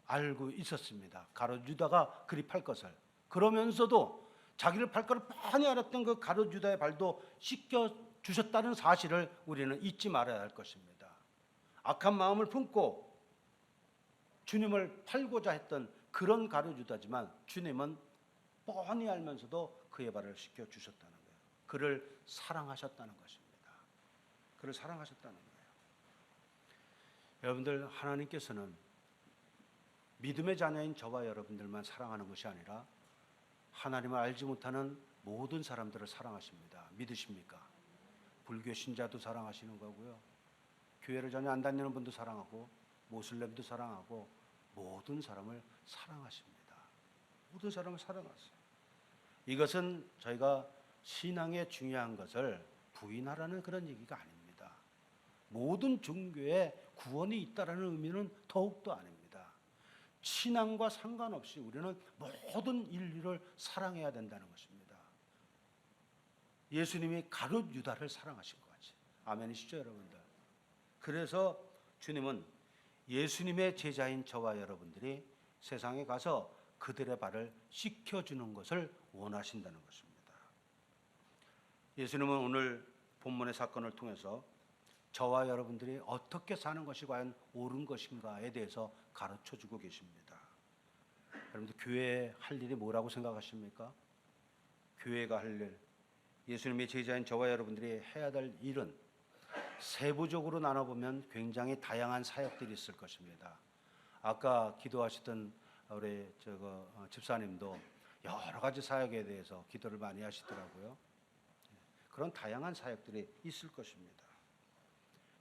알고 있었습니다. 가룟 유다가 그리 팔 것을. 그러면서도 자기를 팔 것을 뻔히 알았던 그 가룟 유다의 발도 씻겨 주셨다는 사실을 우리는 잊지 말아야 할 것입니다. 악한 마음을 품고 주님을 팔고자 했던 그런 가룟 유다지만 주님은 뻔히 알면서도 그의 발을 씻겨 주셨다는 거예요. 그를 사랑하셨다는 것입니다. 그를 사랑하셨다는 거예요. 여러분들, 하나님께서는 믿음의 자녀인 저와 여러분들만 사랑하는 것이 아니라 하나님을 알지 못하는 모든 사람들을 사랑하십니다. 믿으십니까? 불교 신자도 사랑하시는 거고요. 교회를 전혀 안 다니는 분도 사랑하고 모슬렘도 사랑하고 모든 사람을 사랑하십니다. 모든 사람을 사랑하세요. 이것은 저희가 신앙의 중요한 것을 부인하라는 그런 얘기가 아닙니다. 모든 종교에 구원이 있다라는 의미는 더욱더 아닙니다. 신앙과 상관없이 우리는 모든 인류를 사랑해야 된다는 것입니다. 예수님이 가룟 유다를 사랑하신 것 같이. 아멘이시죠, 여러분들? 그래서 주님은 예수님의 제자인 저와 여러분들이 세상에 가서 그들의 발을 씻겨주는 것을 원하신다는 것입니다. 예수님은 오늘 본문의 사건을 통해서 저와 여러분들이 어떻게 사는 것이 과연 옳은 것인가에 대해서 가르쳐주고 계십니다. 여러분들, 교회에 할 일이 뭐라고 생각하십니까? 교회가 할 일, 예수님의 제자인 저와 여러분들이 해야 될 일은 세부적으로 나눠보면 굉장히 다양한 사역들이 있을 것입니다. 아까 기도하시던 우리 집사님도 여러 가지 사역에 대해서 기도를 많이 하시더라고요. 그런 다양한 사역들이 있을 것입니다.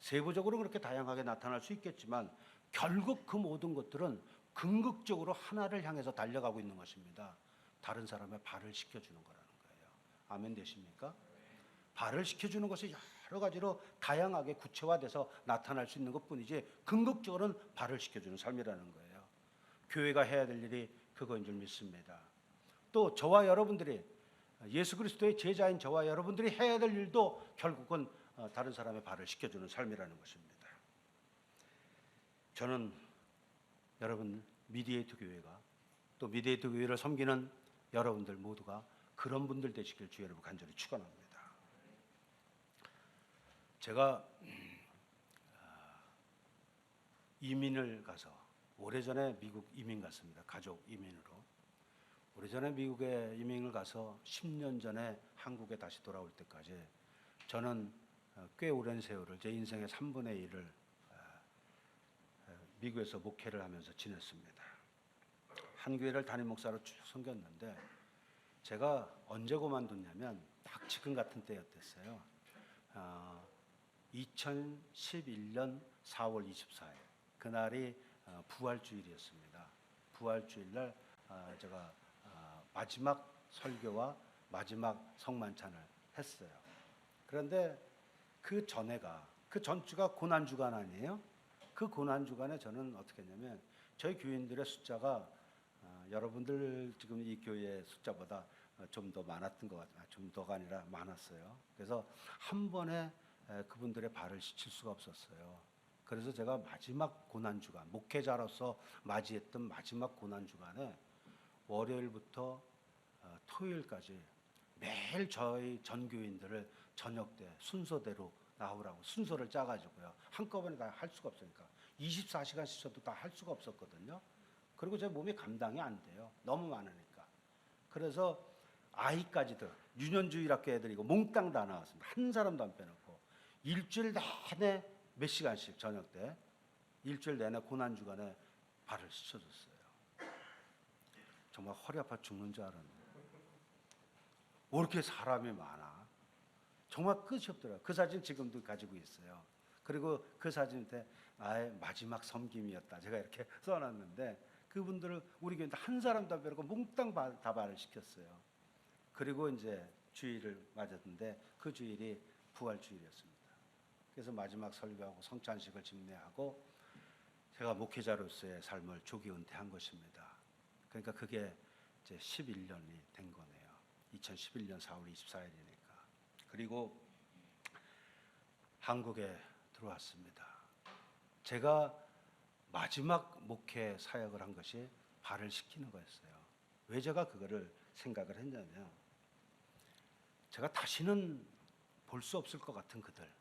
세부적으로 그렇게 다양하게 나타날 수 있겠지만 결국 그 모든 것들은 궁극적으로 하나를 향해서 달려가고 있는 것입니다. 다른 사람의 발을 씻겨주는 거라는 거예요. 아멘 되십니까? 발을 씻겨주는 것이 여러 가지로 다양하게 구체화돼서 나타날 수 있는 것뿐이지 궁극적으로는 발을 씻겨주는 삶이라는 거예요. 교회가 해야 될 일이 그거인 줄 믿습니다. 또 저와 여러분들이 예수 그리스도의 제자인 저와 여러분들이 해야 될 일도 결국은 다른 사람의 발을 씻겨주는 삶이라는 것입니다. 저는 여러분 미디에이터 교회가 또 미디에이터 교회를 섬기는 여러분들 모두가 그런 분들 되시길 주의 이름으로 간절히 축원합니다. 제가 이민을 가서 오래전에 미국 이민 갔습니다. 가족 이민으로. 오래전에 미국에 이민을 가서 10년 전에 한국에 다시 돌아올 때까지 저는 꽤 오랜 세월을 제 인생의 3분의 1을 미국에서 목회를 하면서 지냈습니다. 한 교회를 담임 목사로 쭉 섬겼는데 제가 언제 그만뒀냐면 딱 지금 같은 때였댔어요. 2011년 4월 24일 그날이 부활주일이었습니다. 부활주일날 제가 마지막 설교와 마지막 성만찬을 했어요. 그런데 그 전에가 그 전주가 고난주간 아니에요? 그 고난주간에 저는 어떻게 했냐면 저희 교인들의 숫자가 여러분들 지금 이 교회 숫자보다 좀 더 많았던 것 같아요. 좀 더가 아니라 많았어요. 그래서 한 번에 그분들의 발을 씻을 수가 없었어요. 그래서 제가 마지막 고난주간, 목회자로서 맞이했던 마지막 고난주간에 월요일부터 토요일까지 매일 저희 전교인들을 저녁 때 순서대로 나오라고 순서를 짜가지고요. 한꺼번에 다 할 수가 없으니까 24시간씩 저도 다 할 수가 없었거든요. 그리고 제 몸이 감당이 안 돼요. 너무 많으니까. 그래서 아이까지도 유년주일학교 애들이고 몽땅 다 나왔습니다. 한 사람도 안 빼놓고 일주일 내내 몇 시간씩 저녁 때 일주일 내내 고난주간에 발을 씻어줬어요. 정말 허리 아파 죽는 줄 알았는데 왜 이렇게 사람이 많아? 정말 끝이 없더라고요. 그 사진 지금도 가지고 있어요. 그리고 그 사진 밑에 나의 마지막 섬김이었다. 제가 이렇게 써놨는데 그분들을 우리 교회 한 사람도 안 빼놓고 몽땅 다 발을 시켰어요. 그리고 이제 주일을 맞았는데 그 주일이 부활주일이었습니다. 그래서 마지막 설교하고 성찬식을 집례하고 제가 목회자로서의 삶을 조기 은퇴한 것입니다. 그러니까 그게 이제 11년이 된 거네요. 2011년 4월 24일이니까. 그리고 한국에 들어왔습니다. 제가 마지막 목회 사역을 한 것이 발을 씻기는 거였어요. 왜 제가 그거를 생각을 했냐면, 제가 다시는 볼 수 없을 것 같은 그들,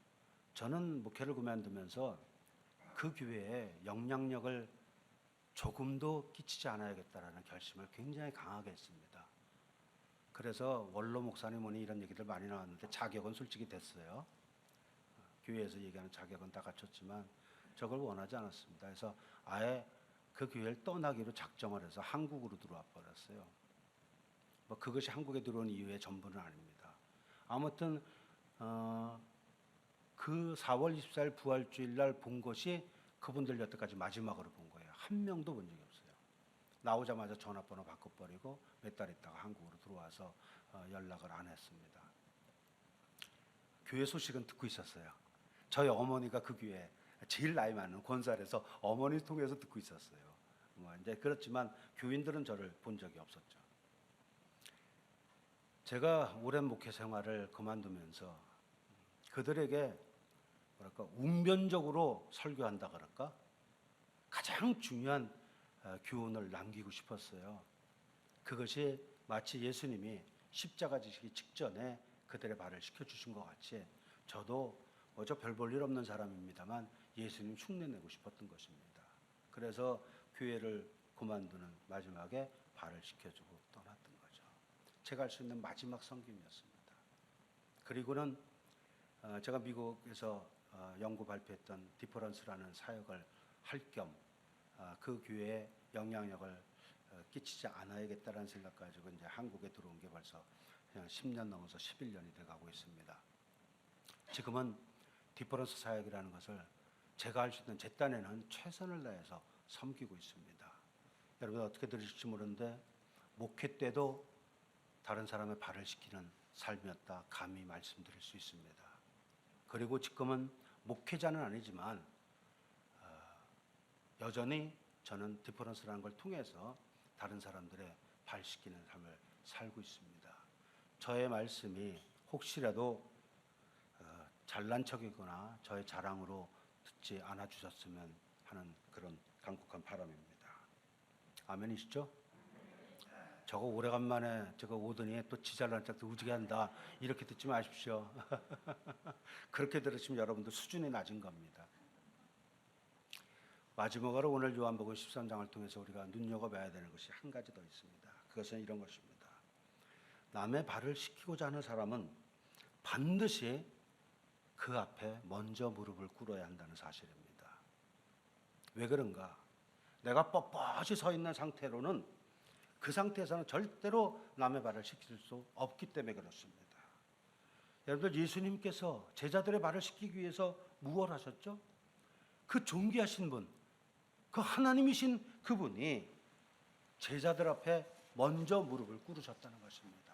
저는 목회를 그만두면서 그 교회에 영향력을 조금도 끼치지 않아야겠다라는 결심을 굉장히 강하게 했습니다. 그래서 원로 목사님 오니 이런 얘기들 많이 나왔는데 자격은 솔직히 됐어요. 교회에서 얘기하는 자격은 다 갖췄지만 저걸 원하지 않았습니다. 그래서 아예 그 교회를 떠나기로 작정을 해서 한국으로 들어와 버렸어요. 뭐 그것이 한국에 들어온 이유의 전부는 아닙니다. 아무튼 그 4월 24일 부활주일 날 본 것이 그분들 여태까지 마지막으로 본 거예요. 한 명도 본 적이 없어요. 나오자마자 전화번호 바꿔버리고 몇 달 있다가 한국으로 들어와서 연락을 안 했습니다. 교회 소식은 듣고 있었어요. 저희 어머니가 그 교회 제일 나이 많은 권사에서 어머니 통해서 듣고 있었어요. 뭐 이제 그렇지만 교인들은 저를 본 적이 없었죠. 제가 오랜 목회 생활을 그만두면서 그들에게 뭐랄까 웅변적으로 설교한다 그럴까 가장 중요한 교훈을 남기고 싶었어요. 그것이 마치 예수님이 십자가 지시기 직전에 그들의 발을 씻겨주신 것 같이 저도 저 별 볼 일 없는 사람입니다만 예수님 흉내내고 싶었던 것입니다. 그래서 교회를 그만두는 마지막에 발을 씻겨주고 떠났던 거죠. 제가 할 수 있는 마지막 섬김이었습니다. 그리고는 제가 미국에서 연구 발표했던 디퍼런스라는 사역을 할 겸 그 교회에 영향력을 끼치지 않아야겠다는 생각 가지고 이제 한국에 들어온 게 벌써 그냥 10년 넘어서 11년이 돼가고 있습니다. 지금은 디퍼런스 사역이라는 것을 제가 할 수 있는 제 딴에는 최선을 다해서 섬기고 있습니다. 여러분 어떻게 들으실지 모르는데 목회 때도 다른 사람의 발을 씻기는 삶이었다 감히 말씀드릴 수 있습니다. 그리고 지금은 목회자는 아니지만 여전히 저는 디퍼런스라는 걸 통해서 다른 사람들의 발 씻기는 삶을 살고 있습니다. 저의 말씀이 혹시라도 잘난 척이거나 저의 자랑으로 듣지 않아 주셨으면 하는 그런 간곡한 바람입니다. 아멘이시죠? 저거 오래간만에 저거 오더니 또 지 잘난 척도 우지게 한다 이렇게 듣지 마십시오. 그렇게 들으시면 여러분들 수준이 낮은 겁니다. 마지막으로 오늘 요한복음 13장을 통해서 우리가 눈여겨봐야 되는 것이 한 가지 더 있습니다. 그것은 이런 것입니다. 남의 발을 씻기고자 하는 사람은 반드시 그 앞에 먼저 무릎을 꿇어야 한다는 사실입니다. 왜 그런가? 내가 뻣뻣이 서 있는 상태로는 그 상태에서는 절대로 남의 발을 씻길 수 없기 때문에 그렇습니다. 여러분들 예수님께서 제자들의 발을 씻기기 위해서 무엇을 하셨죠? 그 존귀하신 분, 그 하나님이신 그분이 제자들 앞에 먼저 무릎을 꿇으셨다는 것입니다.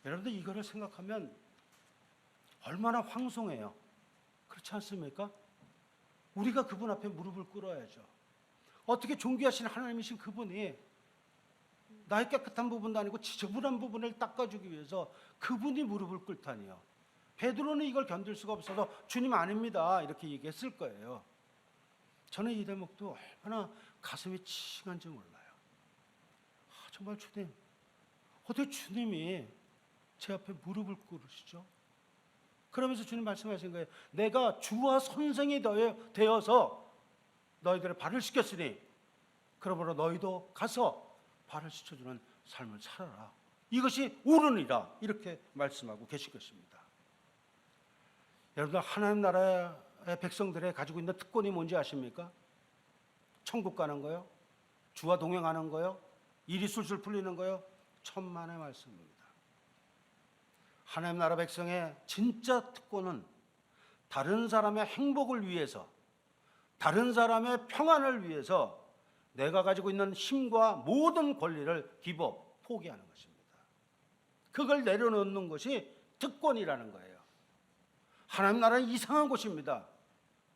여러분들 이거를 생각하면 얼마나 황송해요. 그렇지 않습니까? 우리가 그분 앞에 무릎을 꿇어야죠. 어떻게 존귀하신 하나님이신 그분이 나의 깨끗한 부분도 아니고 지저분한 부분을 닦아주기 위해서 그분이 무릎을 꿇다니요. 베드로는 이걸 견딜 수가 없어서 주님 아닙니다 이렇게 얘기했을 거예요. 저는 이 대목도 얼마나 가슴이 칭한지 몰라요. 정말 주님, 어떻게 주님이 제 앞에 무릎을 꿇으시죠? 그러면서 주님 말씀하신 거예요. 내가 주와 선생이 되어서 너희들의 발을 씻겼으니 그러므로 너희도 가서 발을 씻어주는 삶을 살아라. 이것이 옳으니라 이렇게 말씀하고 계신 것입니다. 여러분들 하나님 나라의 백성들의 가지고 있는 특권이 뭔지 아십니까? 천국 가는 거요? 주와 동행하는 거요? 일이 술술 풀리는 거요? 천만의 말씀입니다. 하나님 나라 백성의 진짜 특권은 다른 사람의 행복을 위해서, 다른 사람의 평안을 위해서 내가 가지고 있는 힘과 모든 권리를 기버, 포기하는 것입니다. 그걸 내려놓는 것이 특권이라는 거예요. 하나님 나라는 이상한 곳입니다.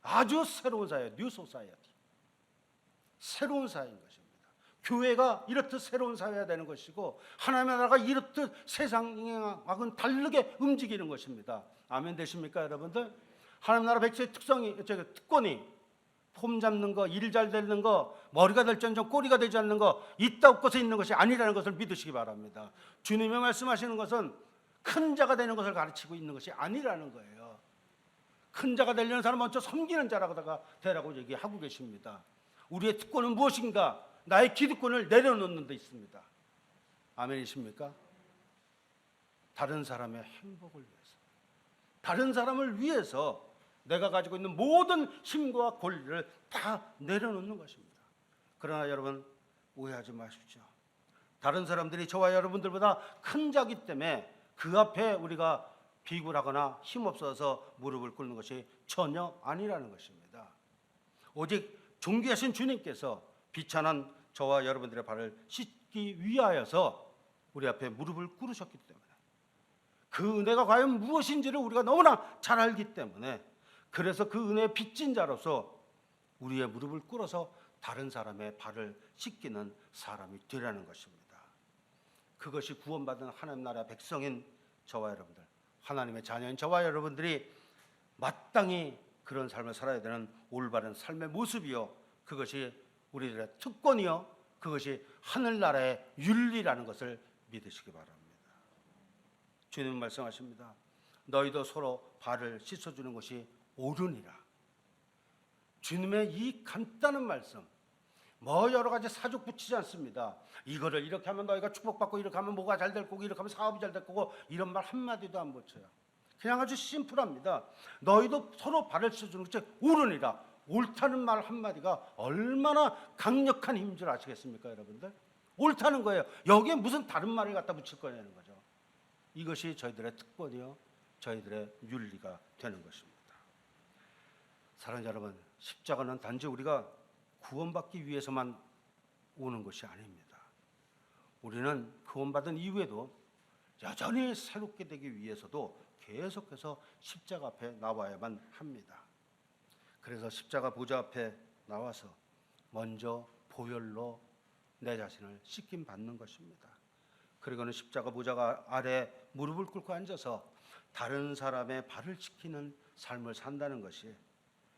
아주 새로운 사회, 뉴 소사이어티. 새로운 사회인 것입니다. 교회가 이렇듯 새로운 사회가 되는 것이고 하나님 나라가 이렇듯 세상과는 다르게 움직이는 것입니다. 아멘 되십니까 여러분들? 하나님 나라 백성의 특권이 폼 잡는 거, 일 잘 되는 거, 머리가 될지언정 꼬리가 되지 않는 거, 있다 없고서 있는 것이 아니라는 것을 믿으시기 바랍니다. 주님이 말씀하시는 것은 큰 자가 되는 것을 가르치고 있는 것이 아니라는 거예요. 큰 자가 되려는 사람은 먼저 섬기는 자라다가 되라고 얘기하고 계십니다. 우리의 특권은 무엇인가? 나의 기득권을 내려놓는 데 있습니다. 아멘이십니까? 다른 사람의 행복을 위해서, 다른 사람을 위해서 내가 가지고 있는 모든 힘과 권리를 다 내려놓는 것입니다. 그러나 여러분 오해하지 마십시오. 다른 사람들이 저와 여러분들보다 큰 자기 때문에 그 앞에 우리가 비굴하거나 힘없어서 무릎을 꿇는 것이 전혀 아니라는 것입니다. 오직 존귀하신 주님께서 비천한 저와 여러분들의 발을 씻기 위하여서 우리 앞에 무릎을 꿇으셨기 때문에, 그 은혜가 과연 무엇인지를 우리가 너무나 잘 알기 때문에, 그래서 그 은혜의 빚진 자로서 우리의 무릎을 꿇어서 다른 사람의 발을 씻기는 사람이 되라는 것입니다. 그것이 구원받은 하나님 나라 백성인 저와 여러분들, 하나님의 자녀인 저와 여러분들이 마땅히 그런 삶을 살아야 되는 올바른 삶의 모습이요, 그것이 우리들의 특권이요, 그것이 하늘나라의 윤리라는 것을 믿으시기 바랍니다. 주님은 말씀하십니다. 너희도 서로 발을 씻어주는 것이 옳으니라. 주님의 이 간단한 말씀, 뭐 여러 가지 사족 붙이지 않습니다. 이거를 이렇게 하면 너희가 축복받고, 이렇게 하면 뭐가 잘 될 거고, 이렇게 하면 사업이 잘 될 거고, 이런 말 한마디도 안 붙여요. 그냥 아주 심플합니다. 너희도 서로 발을 씻어주는 것이 옳으니라. 옳다는 말 한마디가 얼마나 강력한 힘인 줄 아시겠습니까, 여러분들? 옳다는 거예요. 여기에 무슨 다른 말을 갖다 붙일 거냐는 거죠. 이것이 저희들의 특권이요, 저희들의 윤리가 되는 것입니다. 사랑하는 여러분, 십자가는 단지 우리가 구원받기 위해서만 오는 것이 아닙니다. 우리는 구원받은 이후에도 여전히 새롭게 되기 위해서도 계속해서 십자가 앞에 나와야만 합니다. 그래서 십자가 보좌 앞에 나와서 먼저 보혈로 내 자신을 씻김 받는 것입니다. 그리고는 십자가 보좌 아래 무릎을 꿇고 앉아서 다른 사람의 발을 씻기는 삶을 산다는 것이,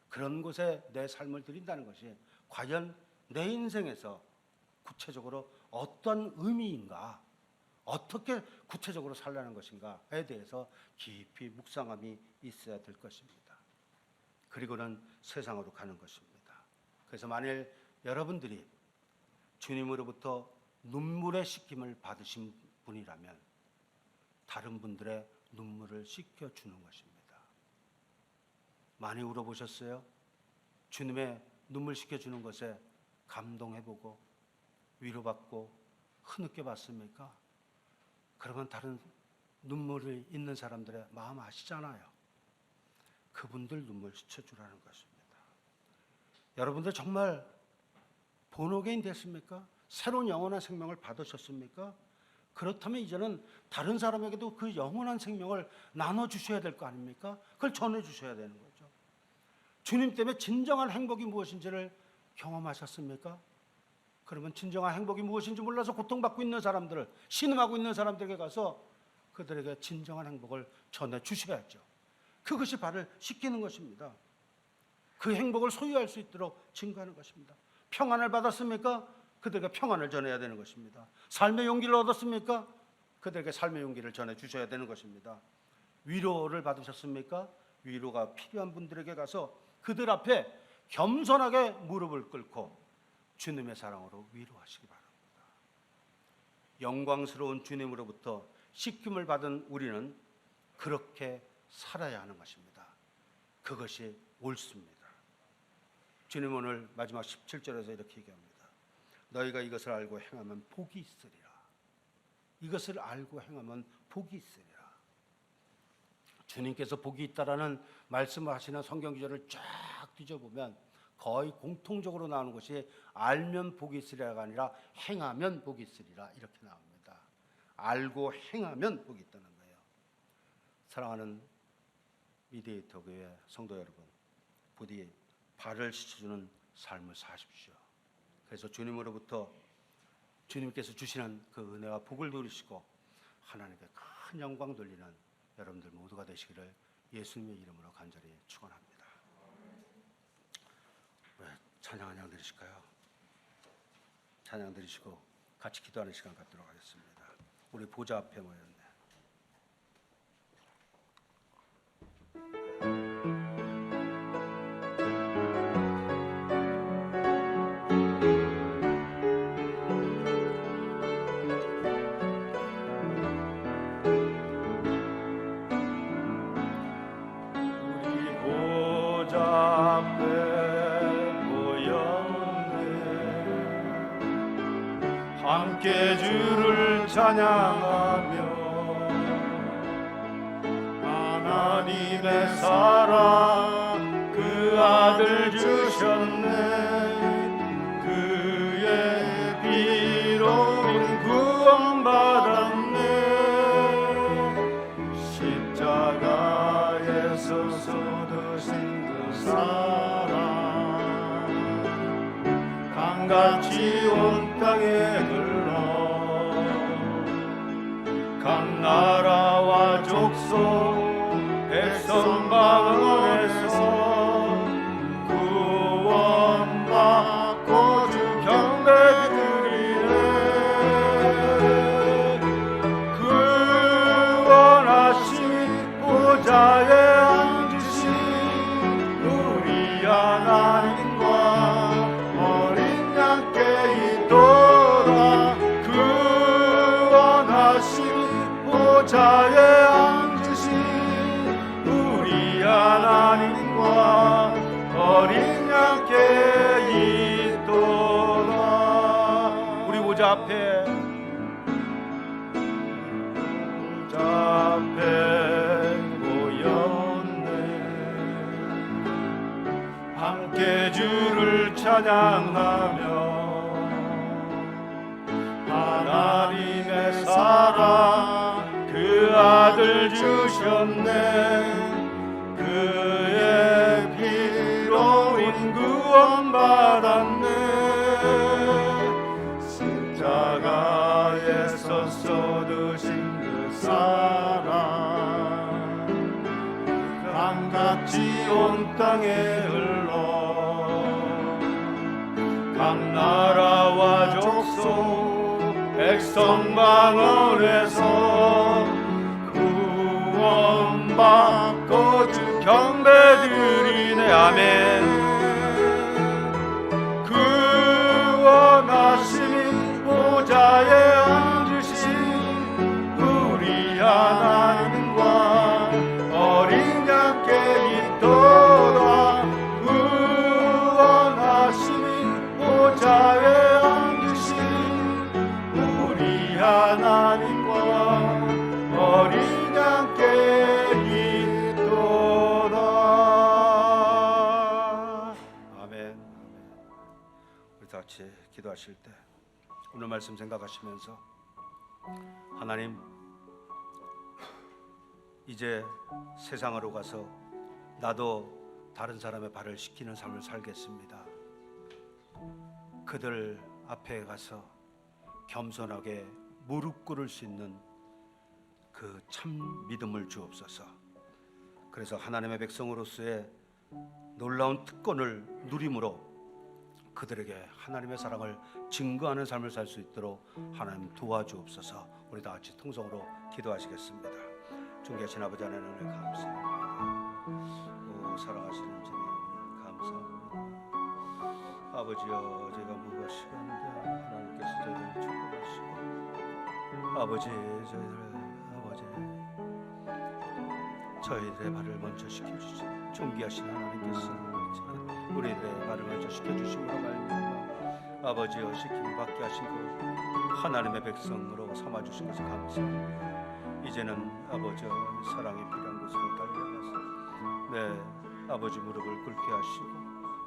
그런 곳에 내 삶을 드린다는 것이 과연 내 인생에서 구체적으로 어떤 의미인가, 어떻게 구체적으로 살라는 것인가에 대해서 깊이 묵상함이 있어야 될 것입니다. 그리고는 세상으로 가는 것입니다. 그래서 만일 여러분들이 주님으로부터 눈물의 씻김을 받으신 분이라면 다른 분들의 눈물을 씻겨주는 것입니다. 많이 울어보셨어요? 주님의 눈물 씻겨주는 것에 감동해보고 위로받고 흐느껴 봤습니까? 그러면 다른 눈물이 있는 사람들의 마음 아시잖아요. 그분들 눈물 씻어주라는 것입니다. 여러분들 정말 본어게인 됐습니까? 새로운 영원한 생명을 받으셨습니까? 그렇다면 이제는 다른 사람에게도 그 영원한 생명을 나눠주셔야 될 거 아닙니까? 그걸 전해주셔야 되는 거죠. 주님 때문에 진정한 행복이 무엇인지를 경험하셨습니까? 그러면 진정한 행복이 무엇인지 몰라서 고통받고 있는 사람들을, 신음하고 있는 사람들에게 가서 그들에게 진정한 행복을 전해주셔야죠. 그것이 발을 씻기는 것입니다. 그 행복을 소유할 수 있도록 증거하는 것입니다. 평안을 받았습니까? 그들에게 평안을 전해야 되는 것입니다. 삶의 용기를 얻었습니까? 그들에게 삶의 용기를 전해주셔야 되는 것입니다. 위로를 받으셨습니까? 위로가 필요한 분들에게 가서 그들 앞에 겸손하게 무릎을 꿇고 주님의 사랑으로 위로하시기 바랍니다. 영광스러운 주님으로부터 씻김을 받은 우리는 그렇게 살아야 하는 것입니다. 그것이 옳습니다. 주님 오늘 마지막 17절에서 이렇게 얘기합니다. 너희가 이것을 알고 행하면 복이 있으리라. 이것을 알고 행하면 복이 있으리라. 주님께서 복이 있다라는 말씀을 하시는 성경 구절을 쫙 뒤져보면 거의 공통적으로 나오는 것이 알면 복이 있으리라가 아니라 행하면 복이 있으리라 이렇게 나옵니다. 알고 행하면 복이 있다는 거예요. 사랑하는 미디에이터 교회 성도 여러분, 부디 발을 씻어주는 삶을 사십시오. 그래서 주님으로부터 주님께서 주시는 그 은혜와 복을 누리시고 하나님께 큰 영광 돌리는 여러분들 모두가 되시기를 예수님의 이름으로 간절히 축원합니다. 찬양 한 장 드리실까요? 찬양 드리시고 같이 기도하는 시간 갖도록 하겠습니다. 우리 보좌 앞에 모였네. 우리 보좌 앞에 모였네. 함께 주를 찬양하며 하나님의 사랑 그 아들 주셨네. 그의 피로 구원받았네. 십자가에서 쏟으신 그 사랑 강같이 온 땅에 흘러 각 나라와 족속 백성 마을에서 구원받고 주 경배드리네. 구원하신 보좌에 앉으신 우리 하나님과 어린 양께 있도다. 구원하신 보좌에 앉으신 우리 하나님과 어린 양께 있도다. 우리 보좌 앞에 모였네. 함께 주를 찬양하며 하나님의 사랑 그 아들 주셨네. 그의 피로 인 구원받았네. 십자가에서 쏟으신 그 사랑 강같이 온 땅에 흘러 각 나라와 족속 백성 방언에서 구원받고 주 경배드리네. 아멘. 구원하시니 보좌에 앉으신 우리 하나님과 어린 양께 있도다. 구원하시니 보좌에 앉으신 우리 하나님과 어린 양께 있도다. 아멘. 우리 다 같이 기도하실 때 오늘 말씀 생각하시면서 하나님, 이제 세상으로 가서 나도 다른 사람의 발을 씻기는 삶을 살겠습니다. 그들 앞에 가서 겸손하게 무릎 꿇을 수 있는 그 참 믿음을 주옵소서. 그래서 하나님의 백성으로서의 놀라운 특권을 누림으로 그들에게 하나님의 사랑을 증거하는 삶을 살 수 있도록 하나님 도와주옵소서. 우리 다 같이 통성으로 기도하시겠습니다. 존귀하신 아버지 하나님, 은혜 감사합니다. 오 사랑하시는 주님 감사합니다. 아버지여, 제가 무엇이간데 하나님께서 저희를 축복하시고 아버지, 저희들의 발을 먼저 시켜주시고 존귀하신 하나님께서 우리들의 발을 먼저 시켜주심으로 말미암아 아버지여, 시킴 받게 하신 그 하나님의 백성으로 삼아주신 것을 감사합니다. 이제는 아버지여, 사랑이 필요한 곳으로 달려가서 내 아버지 무릎을 꿇게 하시고,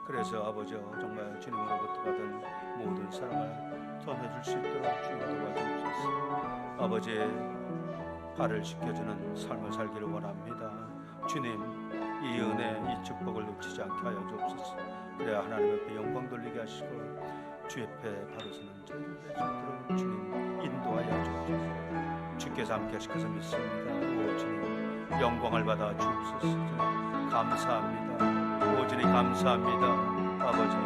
그래서 아버지여, 정말 주님으로부터 받은 모든 사랑을 전해줄 수 있도록 주님 도와주옵소서. 아버지의 발을 씻겨주는 삶을 살기를 원합니다. 주님, 이 은혜, 이 축복을 놓치지 않게 하여 주옵소서. 그래야 하나님 앞에 영광 돌리게 하시고 주 옆에 바로 서는 저희를 되도록 주님 인도하여 주옵소서. 주께서 함께 하실 것을 믿습니다. 오 주님, 영광을 받아 주옵소서. 감사합니다. 오 주님 감사합니다. 아버지,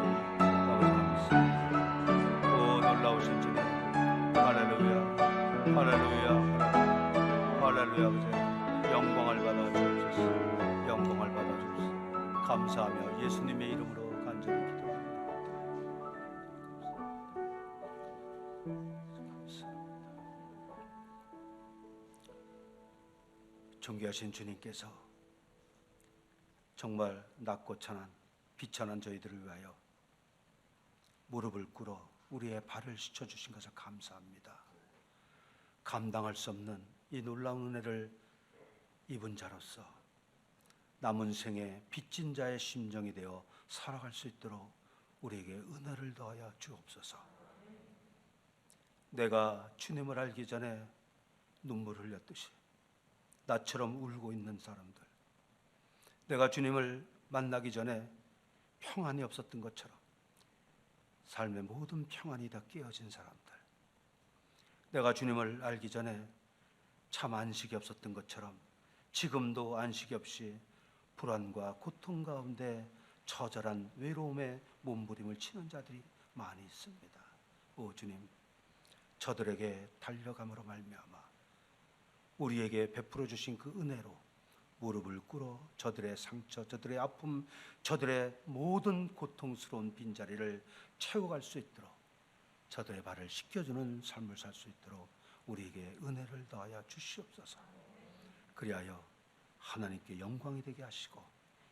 존귀하신 주님께서 정말 낮고 천한 비천한 저희들을 위하여 무릎을 꿇어 우리의 발을 씻어주신 것을 감사합니다. 감당할 수 없는 이 놀라운 은혜를 입은 자로서 남은 생에 빚진 자의 심정이 되어 살아갈 수 있도록 우리에게 은혜를 더하여 주옵소서. 내가 주님을 알기 전에 눈물을 흘렸듯이 나처럼 울고 있는 사람들, 내가 주님을 만나기 전에 평안이 없었던 것처럼 삶의 모든 평안이 다 깨어진 사람들, 내가 주님을 알기 전에 참 안식이 없었던 것처럼 지금도 안식이 없이 불안과 고통 가운데 처절한 외로움에 몸부림을 치는 자들이 많이 있습니다. 오 주님, 저들에게 달려감으로 말미암아 우리에게 베풀어 주신 그 은혜로 무릎을 꿇어 저들의 상처, 저들의 아픔, 저들의 모든 고통스러운 빈자리를 채워갈 수 있도록 저들의 발을 씻겨주는 삶을 살 수 있도록 우리에게 은혜를 더하여 주시옵소서. 그리하여 하나님께 영광이 되게 하시고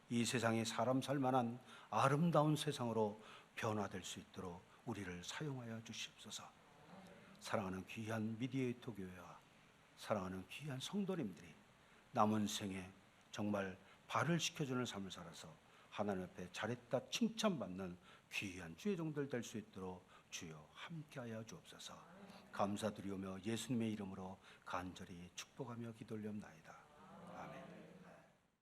이 세상이 사람 살만한 아름다운 세상으로 변화될 수 있도록 우리를 사용하여 주시옵소서. 사랑하는 귀한 미디에이터 교회와 사랑하는 귀한 성도님들이 남은 생에 정말 발을 씻겨주는 삶을 살아서 하나님 앞에 잘했다 칭찬받는 귀한 주의 종들 될 수 있도록 주여 함께하여 주옵소서. 감사드리오며 예수님의 이름으로 간절히 축복하며 기도 올리옵나이다.